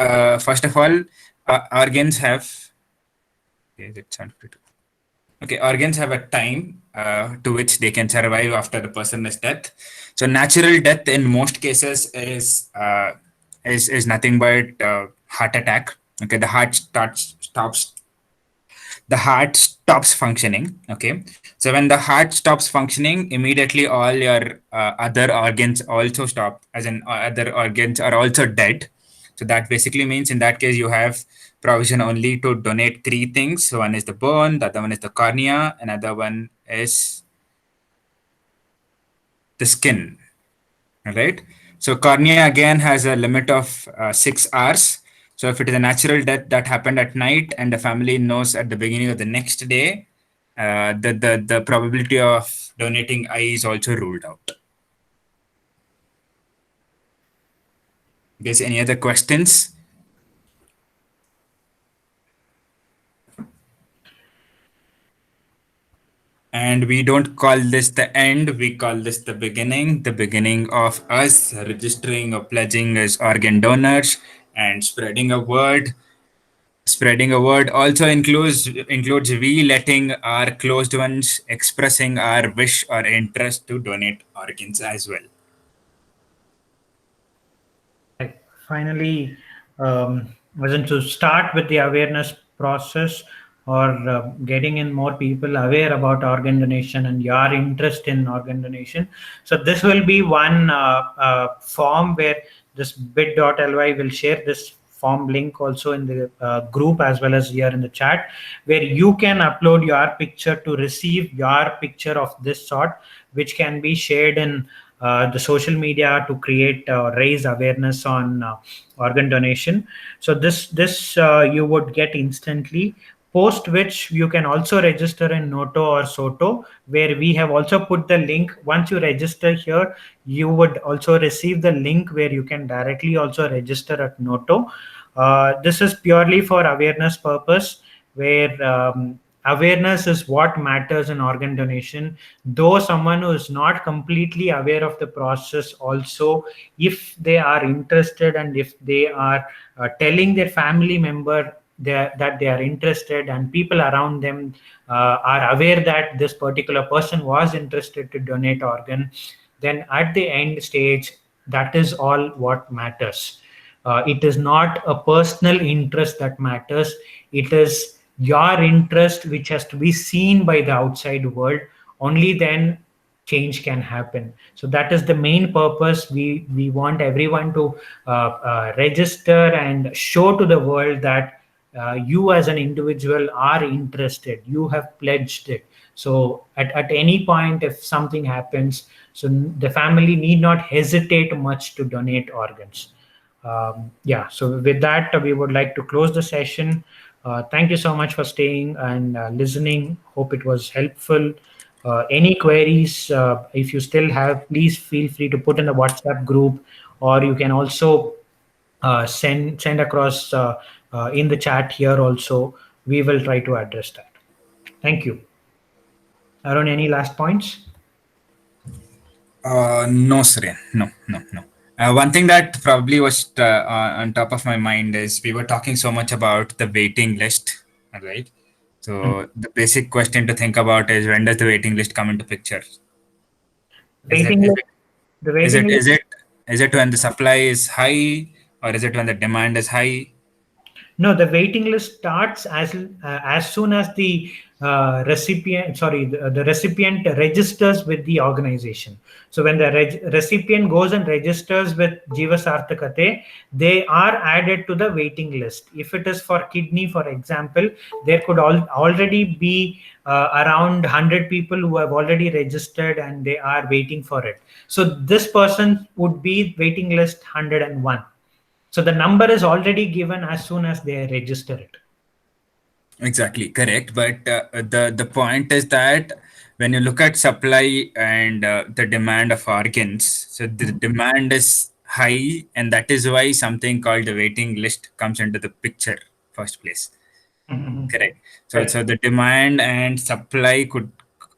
first of all, organs have. Okay, that's okay, organs have a time to which they can survive after the person is dead. So natural death in most cases is nothing but heart attack. Okay, the heart stops functioning. Okay, so when the heart stops functioning, immediately all your other organs also stop, as in other organs are also dead. So that basically means in that case you have provision only to donate three things. So one is the bone, the other one is the cornea, another one is the skin. All right. So cornea again has a limit of 6 hours. So if it is a natural death that happened at night and the family knows at the beginning of the next day, the probability of donating eye is also ruled out. Guys, any other questions? And we don't call this the end, we call this the beginning of us registering or pledging as organ donors and spreading a word. Spreading a word also includes we letting our closed ones expressing our wish or interest to donate organs as well. Finally, wasn't to start with the awareness process or getting in more people aware about organ donation and your interest in organ donation. So this will be one form where this bit.ly will share this form link also in the group as well as here in the chat, where you can upload your picture to receive your picture of this sort, which can be shared in the social media to create raise awareness on organ donation. So this you would get instantly, post which you can also register in Noto or Soto, where we have also put the link. Once you register here, you would also receive the link where you can directly also register at Noto. This is purely for awareness purpose, where awareness is what matters in organ donation. Though someone who is not completely aware of the process also, if they are interested and if they are telling their family member that they are interested and people around them are aware that this particular person was interested to donate organ, then at the end stage, that is all what matters. It is not a personal interest that matters. It is your interest which has to be seen by the outside world. Only then change can happen. So that is the main purpose. We want everyone to register and show to the world that you as an individual are interested, you have pledged it. So at any point, if something happens, so the family need not hesitate much to donate organs. Yeah, so with that, we would like to close the session. Thank you so much for staying and listening. Hope it was helpful. Any queries, if you still have, please feel free to put in the WhatsApp group, or you can also send across in the chat here also. We will try to address that. Thank you. Arun, any last points? No, Surya. No. One thing that probably was on top of my mind is we were talking so much about the waiting list, right? So the basic question to think about is, when does the waiting list come into picture? Is it Waiting is list. it The is it waiting is list. it is it when the supply is high, or is it when the demand is high? No, the waiting list starts as soon as the the recipient registers with the organization. So when the recipient goes and registers with Jiva Sarthakate, they are added to the waiting list. If it is for kidney, for example, there could already be around 100 people who have already registered and they are waiting for it. So this person would be waiting list 101. So the number is already given as soon as they register it. Exactly, correct. But the point is that when you look at supply and the demand of organs, so the demand is high, and that is why something called the waiting list comes into the picture first place. Correct. So the demand and supply could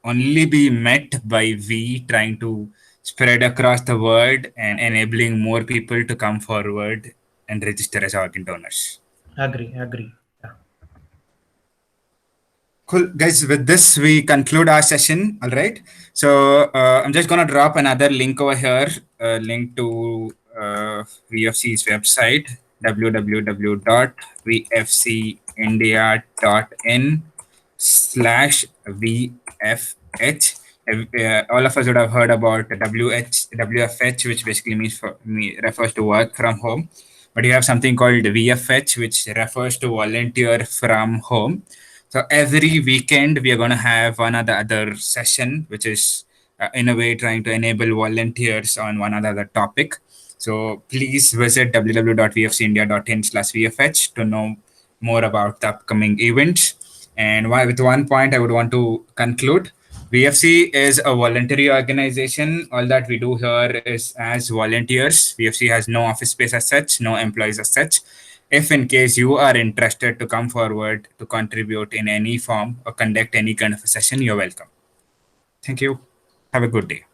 only be met by we trying to spread across the world and enabling more people to come forward and register as organ donors. Agree. Yeah. Cool, guys. With this, we conclude our session. All right. So I'm just gonna drop another link over here. Link to VFC's website, www.vfcindia.in/VFH. All of us would have heard about WFH, which basically refers to work from home. But you have something called VFH, which refers to volunteer from home. So every weekend we are going to have one other session, which is in a way trying to enable volunteers on one other topic. So please visit www.vfcindia.in/VFH to know more about the upcoming events. And with one point, I would want to conclude. VFC is a voluntary organization. All that we do here is as volunteers. VFC has no office space as such, no employees as such. If in case you are interested to come forward to contribute in any form or conduct any kind of a session, you're welcome. Thank you. Have a good day.